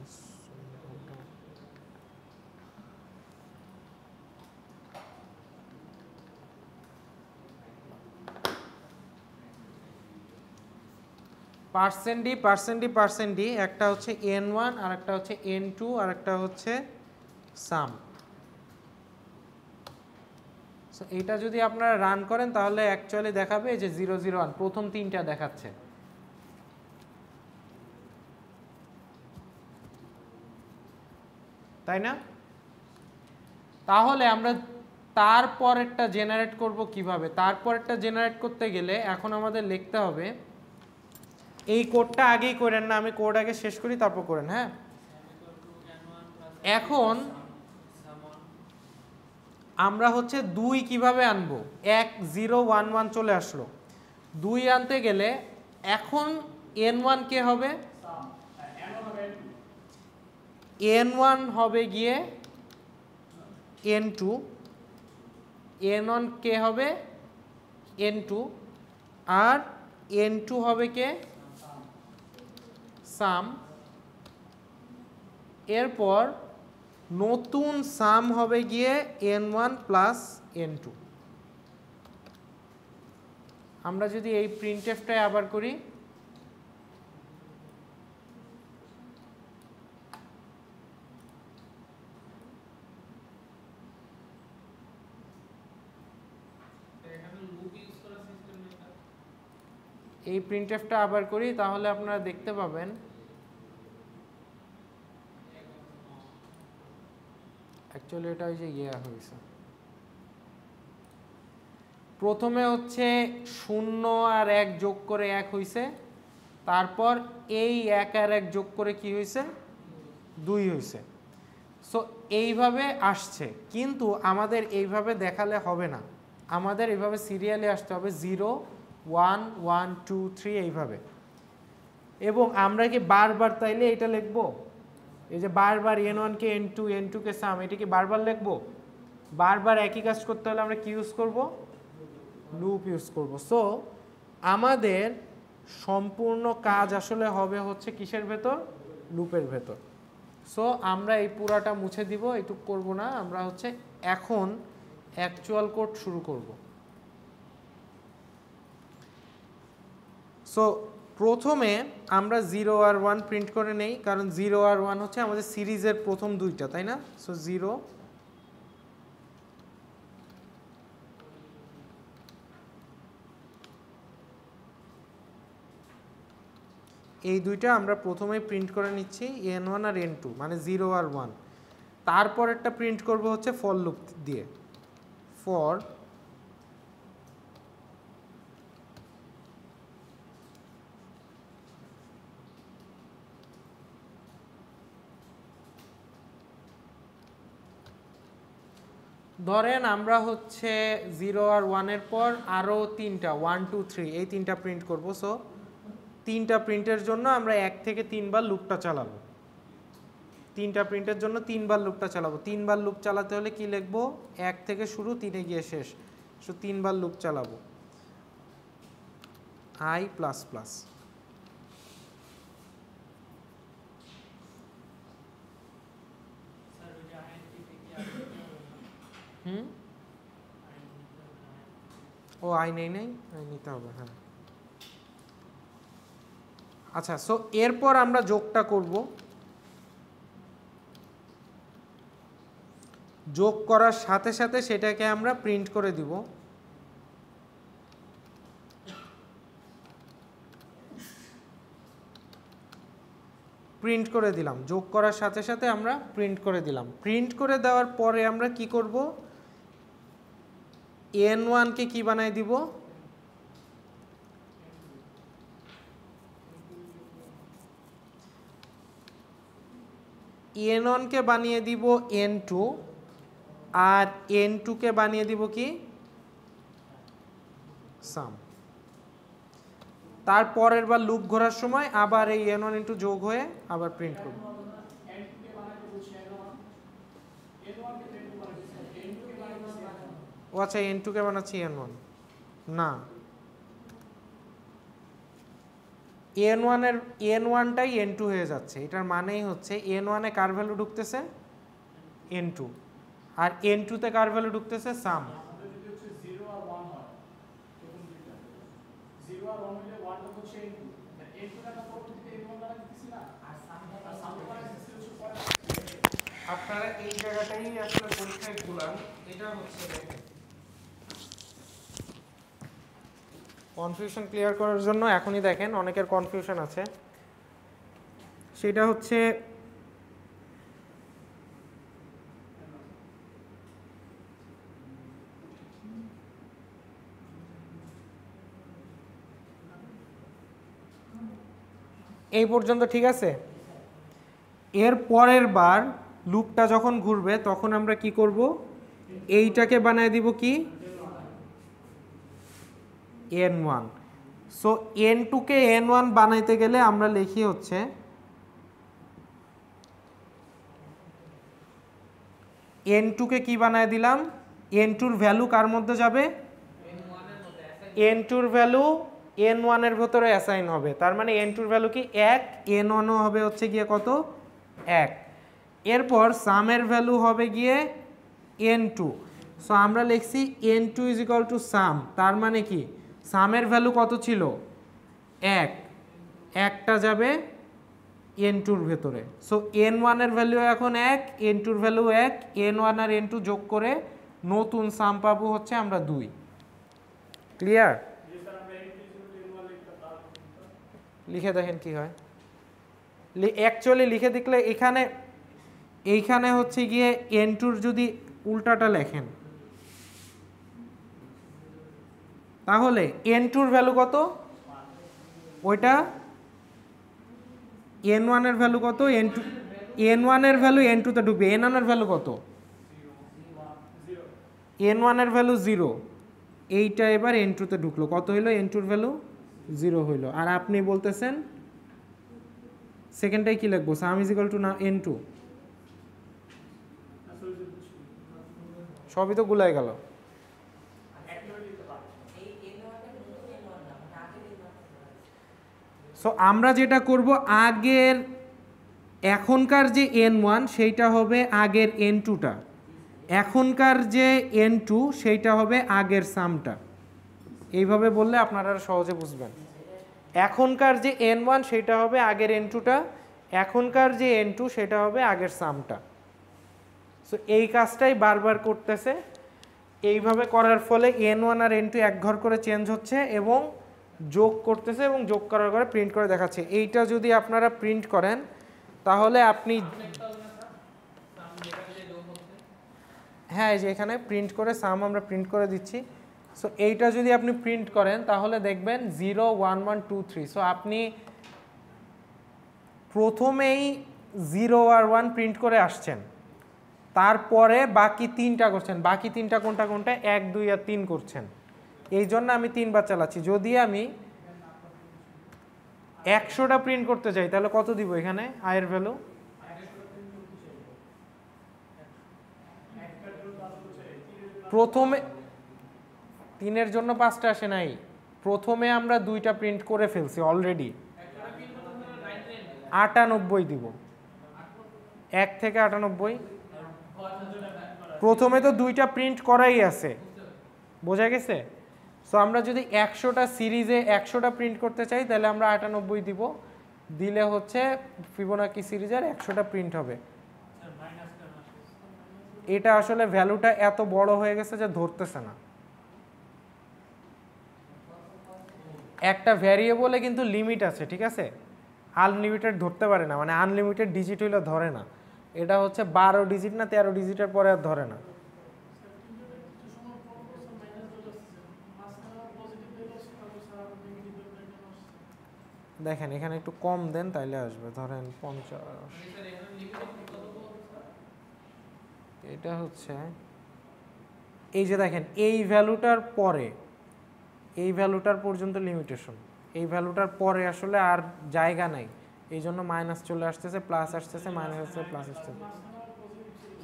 পার্সেন্ট ডি একটা হচ্ছে n1 আর একটা হচ্ছে n2 আর একটা হচ্ছে সাম। সো এটা যদি আপনারা রান করেন তাহলে অ্যাকচুয়ালি দেখাবে যে 001 প্রথম তিনটা দেখাচ্ছে। তাই না? তাহলে আমরা তারপরেরটা জেনারেট করব কিভাবে? তারপরেরটা জেনারেট করতে গেলে এখন আমাদের লিখতে হবে, এই কোডটা আগেই করেন না, আমি কোড আগে শেষ করি তারপর করেন। হ্যাঁ, এখন আমরা হচ্ছে 2 কিভাবে আনবো? 1 0 1 1 চলে আসলো। 2 আনতে গেলে এখন n1 কে হবে, n1 হবে গিয়ে n2, n1 কে হবে n2 আর n2 হবে কে সাম। এরপর নতুন সাম হবে গিয়ে n1 প্লাস n2। আমরা যদি এই প্রিন্টএফটাই আবার করি, এই প্রিন্টএফটা আবার করি তাহলে আপনারা দেখতে পাবেন অ্যাকচুয়ালি এটা ওই যে হয়েছে। প্রথমে হচ্ছে 0 আর 1 যোগ করে 1 হয়েছে, তারপর এই 1 আর 1 যোগ করে কি হয়েছে 2 হয়েছে। সো এইভাবে আসছে, কিন্তু আমাদের এইভাবে দেখালে হবে না, আমাদের এইভাবে সিরিয়ালি আসতে হবে 0 1 1 2 3 এইভাবে। এবং আমরা কি বারবার তাইলে এটা লিখবো, এই যে বারবার n1 কে n2 n2 কে সাম, এটা কি বারবার লিখবো? বারবার একই কাজ করতে হলে আমরা কি ইউজ করব? লুপ ইউজ করব। সো আমাদের সম্পূর্ণ কাজ আসলে হবে হচ্ছে কিসের ভেতর? লুপের ভেতর। সো আমরা এই পুরাটা মুছে দিব, এটুক করব না, আমরা হচ্ছে এখন অ্যাকচুয়াল কোড শুরু করব। সো প্রথমে আমরা 0 আর 1 প্রিন্ট করে নেই, কারণ 0 আর 1 হচ্ছে আমাদের সিরিজের প্রথম দুইটা, তাই না? সো 0 এই দুইটা আমরা প্রথমেই প্রিন্ট করে নিচ্ছি, n1 আর n2 মানে 0 আর 1। তারপর একটা প্রিন্ট করব হচ্ছে ফর লুপ দিয়ে, ফর ধরেন আমরা হচ্ছে 0 আর 1 এর পর আরও তিনটা 1 2 3 এই তিনটা প্রিন্ট করব। সো তিনটা প্রিন্টের জন্য আমরা 1 থেকে 3 বার লুপটা চালাবো। তিনটা প্রিন্টের জন্য 3 বার লুপটা চালাবো। 3 বার লুপ চালাতে হলে কি লিখবো, 1 থেকে শুরু 3 এ গিয়ে শেষ। সো 3 বার লুপ চালাবো i প্লাস প্লাস। স্যার ওই যে আইএনটি থেকে আসলে ও আই নেই আই নিতে হবে, হ্যাঁ। আচ্ছা, সো এরপর আমরা যোগটা করব। যোগ করার সাথে সাথে সেটাকে আমরা প্রিন্ট করে দিব। প্রিন্ট করে দিলাম, যোগ করার সাথে সাথে আমরা প্রিন্ট করে দিলাম। প্রিন্ট করে দেওয়ার পরে আমরা কি করব, n1 কে কি বানাই দিব, n1 কে বানিয়ে দিব n2 আর n2 কে বানিয়ে দিব কি সাম। তারপরের বার লুপ ঘোরার সময় আবার এই n1 n2 যোগ হয়ে আবার প্রিন্ট করব। ও আচ্ছা, n2 কে বানাচ্ছি n1 না, n1টাই n2 হয়ে যাচ্ছে। এটার মানেই হচ্ছে n1 এ কার ভ্যালু ঢুকতেছে n2 আর n2 তে কার ভ্যালু ঢুকতেছে সাম। আপনারা এই জায়গাটাই আসলে পরীক্ষায় ভুলান। এটা হচ্ছে কনফিউশন ক্লিয়ার করার জন্য এখনই দেখেন অনেকের কনফিউশন আছে। সেটা হচ্ছে এই পর্যন্ত ঠিক আছে। এর পরের বার লুপটা যখন ঘুরবে তখন আমরা কি করব, এইটাকে বানায় দিব কি n1। সো n2 কে n1 বানাইতে গেলে আমরা লিখি হচ্ছে n2 কে কি বানায় দিলাম, n2 এর ভ্যালু কার মধ্যে যাবে, n2 এর ভ্যালু n1 এর ভিতরে অ্যাসাইন হবে। তার মানে n2 এর ভ্যালু কি 1, n1 ও হবে হচ্ছে গিয়ে কত 1। এরপর সামের ভ্যালু হবে গিয়ে n2। সো আমরা লিখছি n2 is equal to some. তার মানে কি সামের ভ্যালু কত ছিল 1, একটা যাবে n2 এর ভেতরে। সো n1 এর ভ্যালু এখন 1, n2 এর ভ্যালু 1, n1 আর n2 যোগ করে নতুন সাম পাবো হচ্ছে আমরা 2। ক্লিয়ার? লিখে দেখেন কি হয়। অ্যাকচুয়ালি লিখে দেখলে এইখানে হচ্ছে গিয়ে n2 যদি উল্টাটা লেখেন তাহলে n2 এর ভ্যালু কত, ওইটা n1 এর ভ্যালু কত, n1 এর ভ্যালু n2 তে ঢুকবে। n1 এর ভ্যালু কত, n1 এর ভ্যালু 0, এইটা এবার n2 তে ঢুকলো, কত হইলো n2 এর ভ্যালু 0 হইলো। আর আপনি বলতেছেন সেকেন্ডটাই কি লিখবো, সাম ইজ ইকুয়াল টু না n2, সবই তো গুলাই গেল। সো আমরা যেটা করব, আগের এখনকার যে n1 সেইটা হবে আগের n2টা, এখনকার যে n2 সেইটা হবে আগের সামটা। এইভাবে বললে আপনারা সহজে বুঝবেন। এখনকার যে n1 সেটা হবে আগের n2টা, এখনকার যে n2 সেটা হবে আগের সামটা। সো এই কাজটাই বারবার করতেছে। এইভাবে করার ফলে n1 আর n2 এক ঘর করে চেঞ্জ হচ্ছে এবং যোগ করতেছে এবং যোগ করার পরে প্রিন্ট করে দেখাচ্ছে। এইটা যদি আপনারা প্রিন্ট করেন তাহলে আপনি, হ্যাঁ এই যে এখানে প্রিন্ট করে সাম আমরা প্রিন্ট করে দিচ্ছি। সো এইটা যদি আপনি প্রিন্ট করেন তাহলে দেখবেন 0 1 1 2 3। সো আপনি প্রথমেই 0 আর 1 প্রিন্ট করে আসছেন, তারপরে বাকি 3টা করছেন, বাকি 3টা কোনটা কোনটা 1 2 আর 3 করছেন, এই জন্য আমি 3বার চালাচ্ছি। যদি আমি 100টা প্রিন্ট করতে চাই তাহলে কত দিব এখানে আয়ের ভ্যালু? প্রথমে 3-এর জন্য 5টা আসে নাই, প্রথমে আমরা 2টা প্রিন্ট করে ফেলছি অলরেডি, 98 দিব, 1 থেকে 98। প্রথমে তো 2টা প্রিন্ট করাই আছে, বোঝা গেছে? সো আমরা যদি 100টা সিরিজে 100টা প্রিন্ট করতে চাই তাহলে আমরা 98 দিব, দিলে হচ্ছে ফিবোনাকি সিরিজের 100টা প্রিন্ট হবে। এটা আসলে ভ্যালুটা এত বড় হয়ে গেছে যে ধরতেছে না। একটা ভ্যারিয়েবলে কিন্তু লিমিট আছে, ঠিক আছে? আনলিমিটেড ধরতে পারে না, মানে আনলিমিটেড ডিজিট হইলে ধরে না। এটা হচ্ছে 12 ডিজিট না 13 ডিজিটের পরে আর ধরে না। দেখেন এখানে একটু কম দেন তাইলে আসবে, ধরেন 50। এটা হচ্ছে এই যে দেখেন এই ভ্যালুটার পরে, এই ভ্যালুটার পর্যন্ত লিমিটেশন, এই ভ্যালুটার পরে আসলে আর জায়গা নাই, এই জন্য মাইনাস চলে আসতেছে, প্লাস আসতেছে, মাইনাস আসতেছে, প্লাস আসতেছে।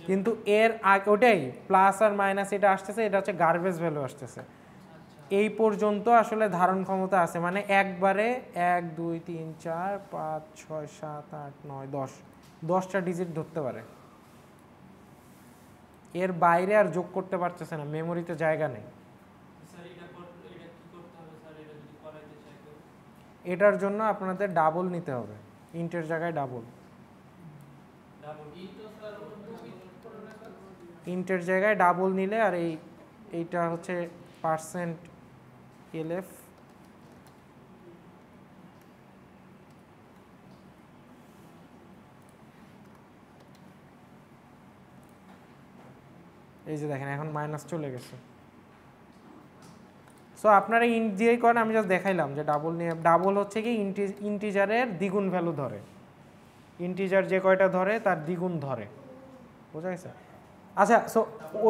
কিন্তু এর আগে ওটাই প্লাস আর মাইনাস এটা আসতেছে, এটা হচ্ছে গার্বেজ ভ্যালু আসতেছে। এই পর্যন্ত আসলে ধারণ ক্ষমতা আছে, মানে একবারে 1 2 3 4 5 6 7 8 9 10 10টা ডিজিট ধরতে পারে, এর বাইরে আর যোগ করতে পারতেছে না, মেমোরিতে জায়গা নেই। এটার জন্য আপনাদের ডাবল নিতে হবে, ইন্টের জায়গায় ডাবল, ইন্টের জায়গায় ডাবল নিলে, আর এইটা হচ্ছে %lf, এই যে দেখেন এখন মাইনাস চলে গেছে। সো আপনারা ইন্ট দিয়েই করেন, আমি জাস্ট দেখাইলাম যে ডাবল নিয়ে, ডাবল হচ্ছে কি ইন্টিজারের দ্বিগুণ ভ্যালু ধরে, ইন্টিজার যে কয়টা ধরে তার দ্বিগুণ ধরে, বোঝা গেছে? আচ্ছা, সো ও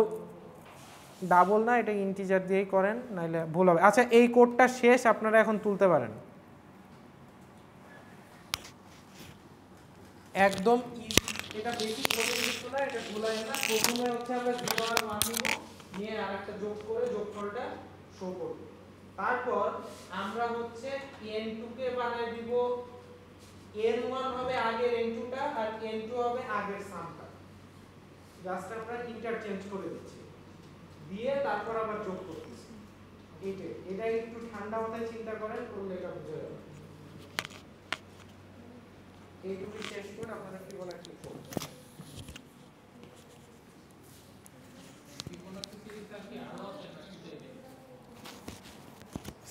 ডাবল না, এটা ইন্টিজার দিয়েই করেন নাইলে ভুল হবে। আচ্ছা, এই কোডটা শেষ, আপনারা এখন তুলতে পারেন একদম ইজি। এটা বেশি কোডে কিছু না, এটা ভুলাই না। প্রথমে হচ্ছে আমরা 0 আর 1 নিব, নিয়ে আরেকটা যোগ করে যোগফলটা শো করব। তারপর আমরা হচ্ছে n2 কে বানাই দিব, n1 হবে আগের n2টা আর n2 হবে আগের সামটা, জাস্ট আমরা ইন্টারচেঞ্জ করে দিচ্ছি, দিয়ে তারপর আবার যোগ করতেছি। এটা একটু ঠান্ডা মাথায় চিন্তা করেন, করলে এটা বুঝে যাবে। এইটুকু শেষ করে আপনারা কি বলা ঠিক করবেন।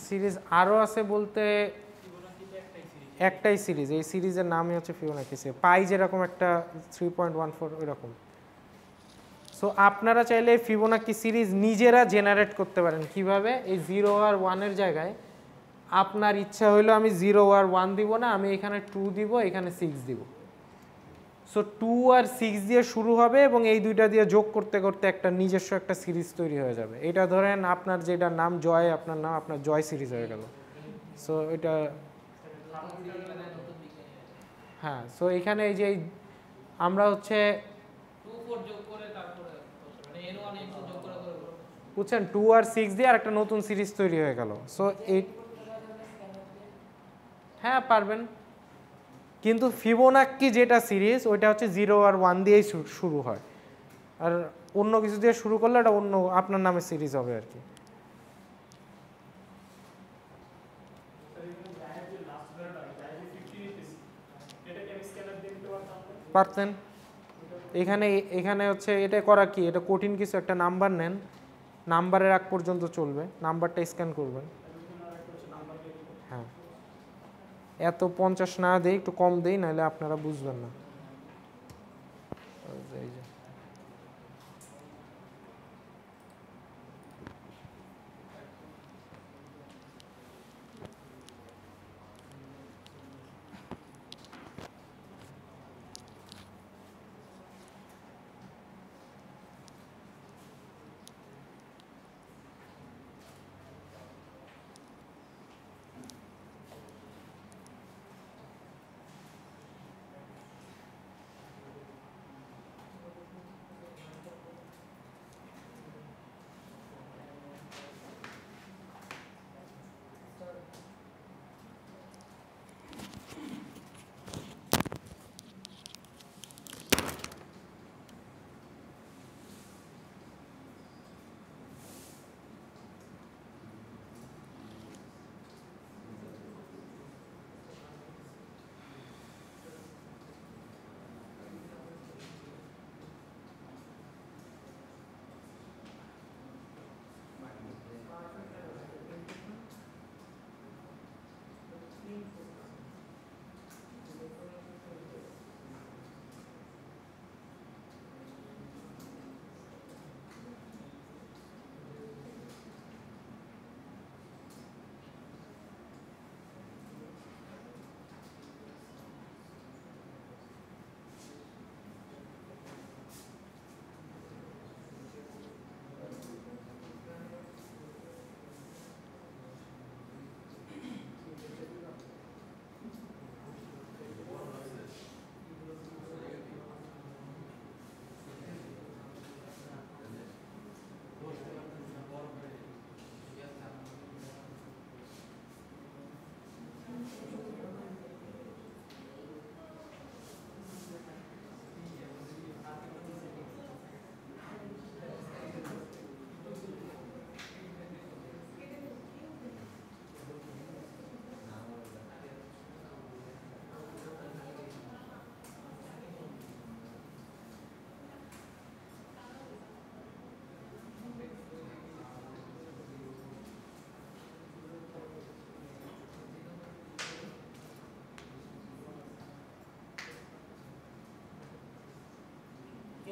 সিরিজ আরও আছে বলতে একটাই সিরিজ, এই সিরিজের নামই হচ্ছে ফিবোনাকি সিরিজ, পাই যেরকম একটা 3.14 এরকম। সো আপনারা চাইলে ফিবোনাকি সিরিজ নিজেরা জেনারেট করতে পারেন। কিভাবে? এই 0 আর 1-এর জায়গায় আপনার ইচ্ছা হইলো আমি 0 আর 1 দিব না, আমি এখানে 2 দিব, এখানে 6 দিব। সো 2 আর 6 দিয়ে শুরু হবে এবং এই দুইটা দিয়ে যোগ করতে করতে একটা নিজস্ব একটা সিরিজ তৈরি হয়ে যাবে। এটা ধরেন আপনার যেটা নাম জয়, আপনার নাম আপনার জয় সিরিজ হয়ে গেল। সো এটা হ্যাঁ, সো এখানে এই যে আমরা হচ্ছে বুঝছেন 2 আর 6 দিয়ে আর একটা নতুন সিরিজ তৈরি হয়ে গেল। সো এই হ্যাঁ পারবেন, কিন্তু ফিবোনাকি যেটা সিরিজ ওইটা হচ্ছে 0 আর 1 দিয়েই শুরু হয়, আর অন্য কিছু দিয়ে শুরু করলে এটা অন্য আপনার নামে সিরিজ হবে আর কি। পারতেন, এখানে হচ্ছে এটা করা কি, এটা কঠিন কিছু, একটা নাম্বার নেন, নাম্বারের আগ পর্যন্ত চলবে, নাম্বারটা স্ক্যান করবেন। হ্যাঁ, এত 50 না দেই, একটু কম দেই, নাহলে আপনারা বুঝবেন না। এই যে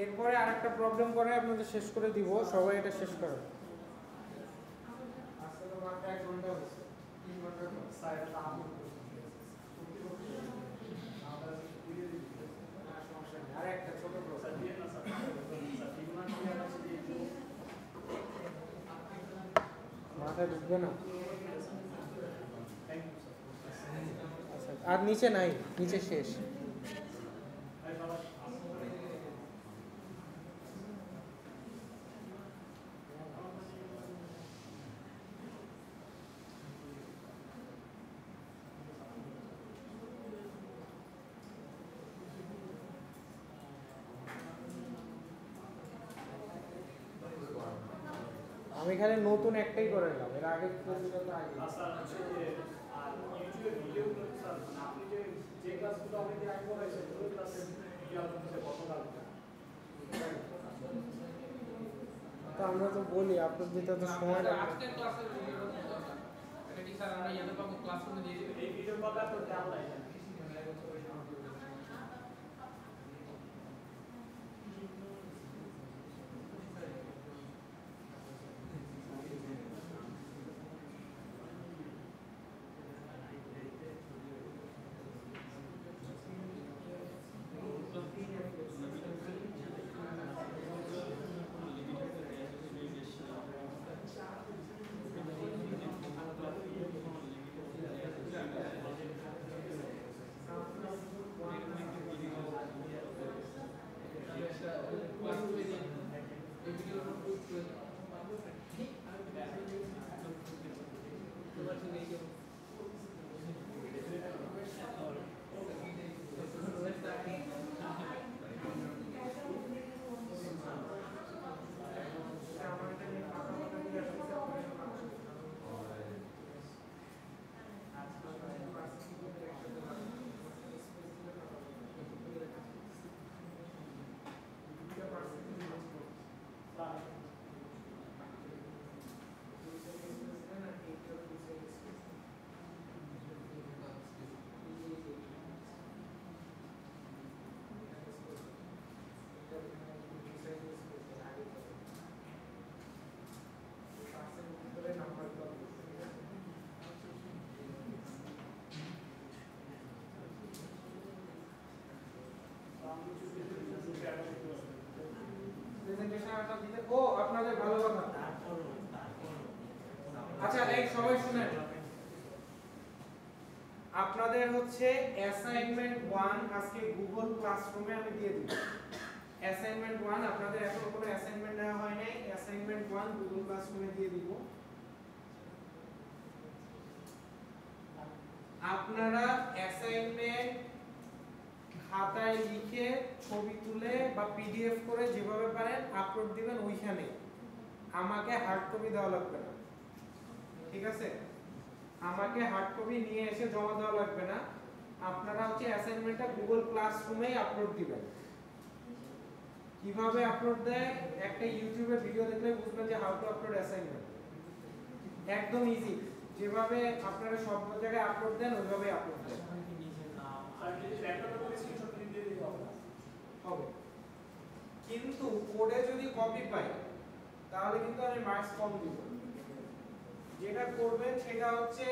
এরপরে আরেকটা প্রবলেম করে আপনাদের শেষ করে দিব, সবাই এটা শেষ করো। আজকে তো মাত্র 1 ঘন্টা হয়েছে, 3 ঘন্টা স্যার এটা আমল আর একটা ছোট মাথায় ঢুকবে না। আচ্ছা, আর নিচে নাই, নিচে শেষ। আমি এখানে নতুন একটাই করে নিলাম, এর আগে প্রতিটা আগে স্যার হচ্ছে যে আর ইউটিউবে ভিডিওগুলো স্যার আপনি যে ক্লাসগুলো আমি আগে করাইছেন ওই ক্লাসে ভিডিও করতে গতকাল তো আমরা তো বলি আপলোড দিতে তো সময় লাগে। আজকের ক্লাসের ভিডিও এটা কি স্যার আমরা ইয়াতে পাবো ক্লাসরুমে দিয়ে দিই? এই ভিডিও পাতা তো দেওয়া নাই প্রেজেন্টেশনটা দিতে ও আপনাদের ভালো কথা। আচ্ছা এই সবাই শুনেন, আপনাদের হচ্ছে অ্যাসাইনমেন্ট 1 আজকে গুগল ক্লাসরুমে আমি দিয়ে দিব। অ্যাসাইনমেন্ট 1 আপনাদের এখনো কোনো অ্যাসাইনমেন্ট দেওয়া হয় নাই, অ্যাসাইনমেন্ট 1 গুগল ক্লাসরুমে দিয়ে দিব। আপনারা অ্যাসাইনমেন্ট খাতায় লিখে ছবি তুলে বা পিডিএফ করে যেভাবে পারেন আপলোড দিবেন ওইখানে, আমাকে হার্ড কপি দেওয়া লাগবে না, ঠিক আছে? আমাকে হার্ড কপি নিয়ে এসে জমা দেওয়া লাগবে না। আপনারা হচ্ছে অ্যাসাইনমেন্টটা গুগল ক্লাসরুমেই আপলোড দিবেন। কিভাবে আপলোড দেয় একটা ইউটিউবে ভিডিও দেখলে বুঝবেন যে হাউ টু আপলোড অ্যাসাইনমেন্ট, একদম ইজি। যেভাবে আপনারা সব জায়গায় আপলোড দেন ওইভাবেই আপলোড দেন হবে। কিন্তু কোডে যদি কপি পাই তাহলে কিন্তু আমি মার্কস কম দিব। যেটা করবেন সেটা হচ্ছে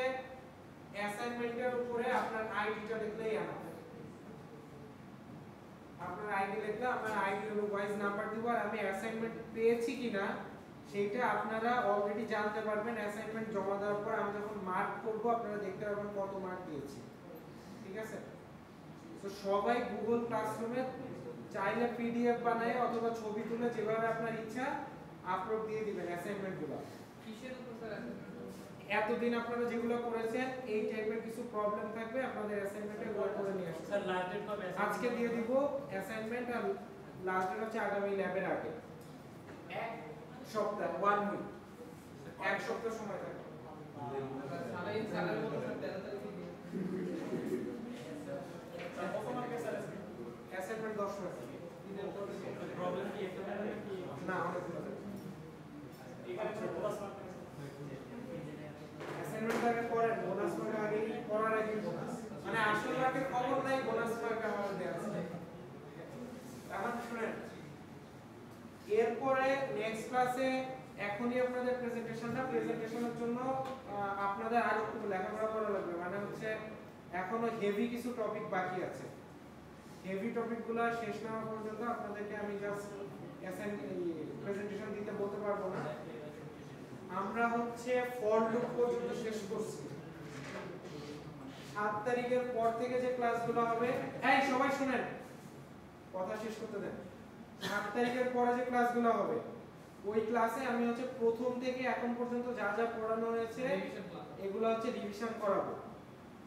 অ্যাসাইনমেন্টের উপরে আপনার আইডিটা লিখলেই আনা, আপনার আইডি লিখলে আমার আইডি এর ওয়াইজ নাম্বার দিব, আর আমি অ্যাসাইনমেন্ট পেয়েছি কিনা সেটা আপনারা অলরেডি জানতে পারবেন। অ্যাসাইনমেন্ট জমা দেওয়ার পর আমি যখন মার্ক করব আপনারা দেখতে পারবেন কত মার্ক দিয়েছি, ঠিক আছে? তো সবাই গুগল ক্লাসরুমে চাইলে পিডিএফ বানায় অথবা ছবি তুলে যেভাবে আপনার ইচ্ছা আপলোড দিয়ে দিবেন অ্যাসাইনমেন্টগুলো। কিসের উপর স্যার এতদিন আপনারা যেগুলো করেছেন এই টাইপের কিছু প্রবলেম থাকবে আপনাদের অ্যাসাইনমেন্টে ওয়ার্ক করে নিয়ে আসুন। স্যার লাস্ট ডেট কবে? আজকে দিয়ে দিব অ্যাসাইনমেন্ট, আর লাস্ট ডেট হচ্ছে আগামী ল্যাবের আগে 1 সপ্তাহ, 1 উইক, 1 সপ্তাহ সময় থাকবে। সালাই সালাই বলতে স্যার 13 তারিখে দিয়ে স্যার কত মার্কের স্যার অ্যাসাইনমেন্ট 10 মার্ক। প্রবলেম কি একটা কি না অনেকগুলো এখানে বোনাস মার্ক অ্যাসাইনমেন্ট আগে করেন, বোনাস মার্ক আগে করার আগে বোনাস, মানে আসল মার্কের খবর নাই, বোনাস মার্ক আমাদের দেয়া আছে। আমার শুনেন ক্লাসে এখনই আপনাদের প্রেজেন্টেশনের জন্য আপনাদের আরো একটু লেখাপড়া করা লাগবে, মানে হচ্ছে এখনো হেভি কিছু টপিক বাকি আছে। হেভি টপিকগুলো শেষ না হওয়া পর্যন্ত আপনাদেরকে আমি জাস্ট প্রেজেন্টেশন দিতে বলতে পারবো না। আমরা হচ্ছে ফর লুপ পর্যন্ত শেষ করছি। 7 তারিখের পর থেকে যে ক্লাসগুলো হবে, এই সবাই শুনেন, কথা শেষ করতে দেন। 7 তারিখের পরে যে ক্লাসগুলো হবে ওই ক্লাসে আমি হচ্ছে প্রথম থেকে এখন পর্যন্ত যা যা পড়ানো হয়েছে এগুলো হচ্ছে রিভিশন করাবো।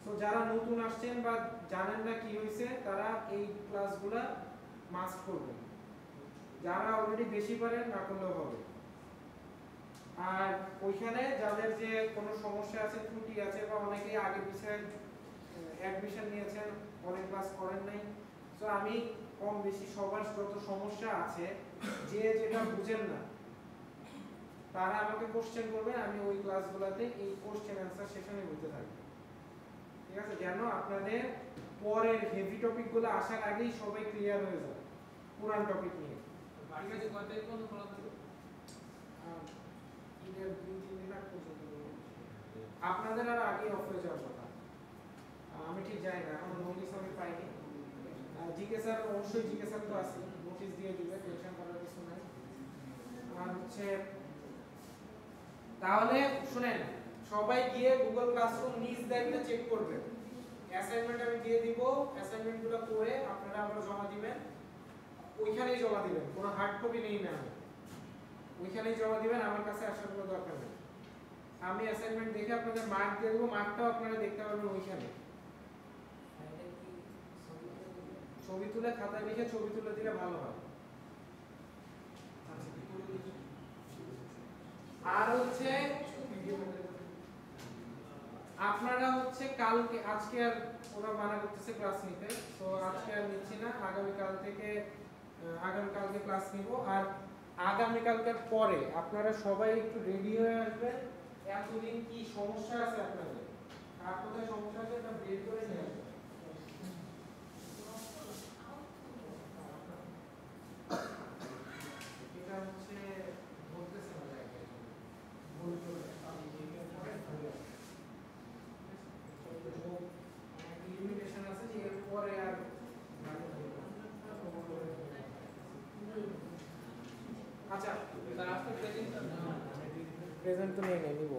তো যারা নতুন আসছেন বা জানেন না কি হয়েছে তারা এই ক্লাসগুলো মাস্ট করবেন। যারা অলরেডি বেশি পারেন না করলেও হবে। আর ওইখানে যাদের যে কোনো সমস্যা আছে, ত্রুটি আছে, বা অনেকেই আগে পিছিয়ে অ্যাডমিশন নিয়েছেন, অনেক ক্লাস করেন নাই, তো আমি কম বেশি সবার যত সমস্যা আছে যে যেটা বুঝেন না তারা আমাকে কোশ্চেন করবে, আমি ওই ক্লাসগুলোতে এই কোশ্চেন অ্যানসার সেশনে বলতে থাকবো। ঠিক আছে, যেন আপনাদের পরের হেভি টপিকগুলো আসার আগেই সবাই ক্লিয়ার হয়ে যাবে পুরান টপিক নিয়ে। ঠিক আছে, কত তারিখ পর্যন্ত খোলা থাকবে? ঈদের 2-3 দিন আগ পর্যন্ত। আপনাদের আর আগে অফ হয়ে যাওয়ার কথা, আমি ঠিক জানি না, এখন নোটিশ আমি পাইনি। জিকে স্যার অবশ্যই, জিকে স্যার তো আছে, নোটিশ দিয়ে দিবে, টেনশন করার কিছু নাই। আর হচ্ছে তাহলে শুনেন, সবাই গিয়ে গুগল ক্লাসরুম নিজ দায়িত্বে চেক করবেন। অ্যাসাইনমেন্ট আমি দিয়ে দিব, অ্যাসাইনমেন্টগুলো করে আপনারা আবার জমা দিবেন, ওইখানেই জমা দিবেন, কোনো হার্ড কপি নেই না, ওইখানেই জমা দিবেন, আমার কাছে আসার কোনো দরকার নেই। আমি অ্যাসাইনমেন্ট দেখে আপনাদের মার্ক দিয়ে দেবো, মার্কটাও আপনারা দেখতে পারবেন ওইখানে। ছবি তুলে খাতায় লিখে ছবি তুলে দিলে ভালো হয়। আর হচ্ছে আপনারা হচ্ছে কালকে, আজকে আর ওরা মানা করতেছে ক্লাস নিতে, তো আজকে আর নিচ্ছি না, আগামীকালকে ক্লাস নিব। আর আগামীকালকের পরে আপনারা সবাই একটু রেডি হয়ে আসবেন। এতদিন কি সমস্যা আছে আপনাদের, কার কোথায় সমস্যা আছে তা বের করে নিয়ে আসবেন। এটা হচ্ছে বলতেছে না জায়গায় লিমিটেশন আছে যে এর পরে আর আচ্ছা স্যার আজকে প্রেজেন্ট প্রেজেন্ট তো নিয়ে নিব।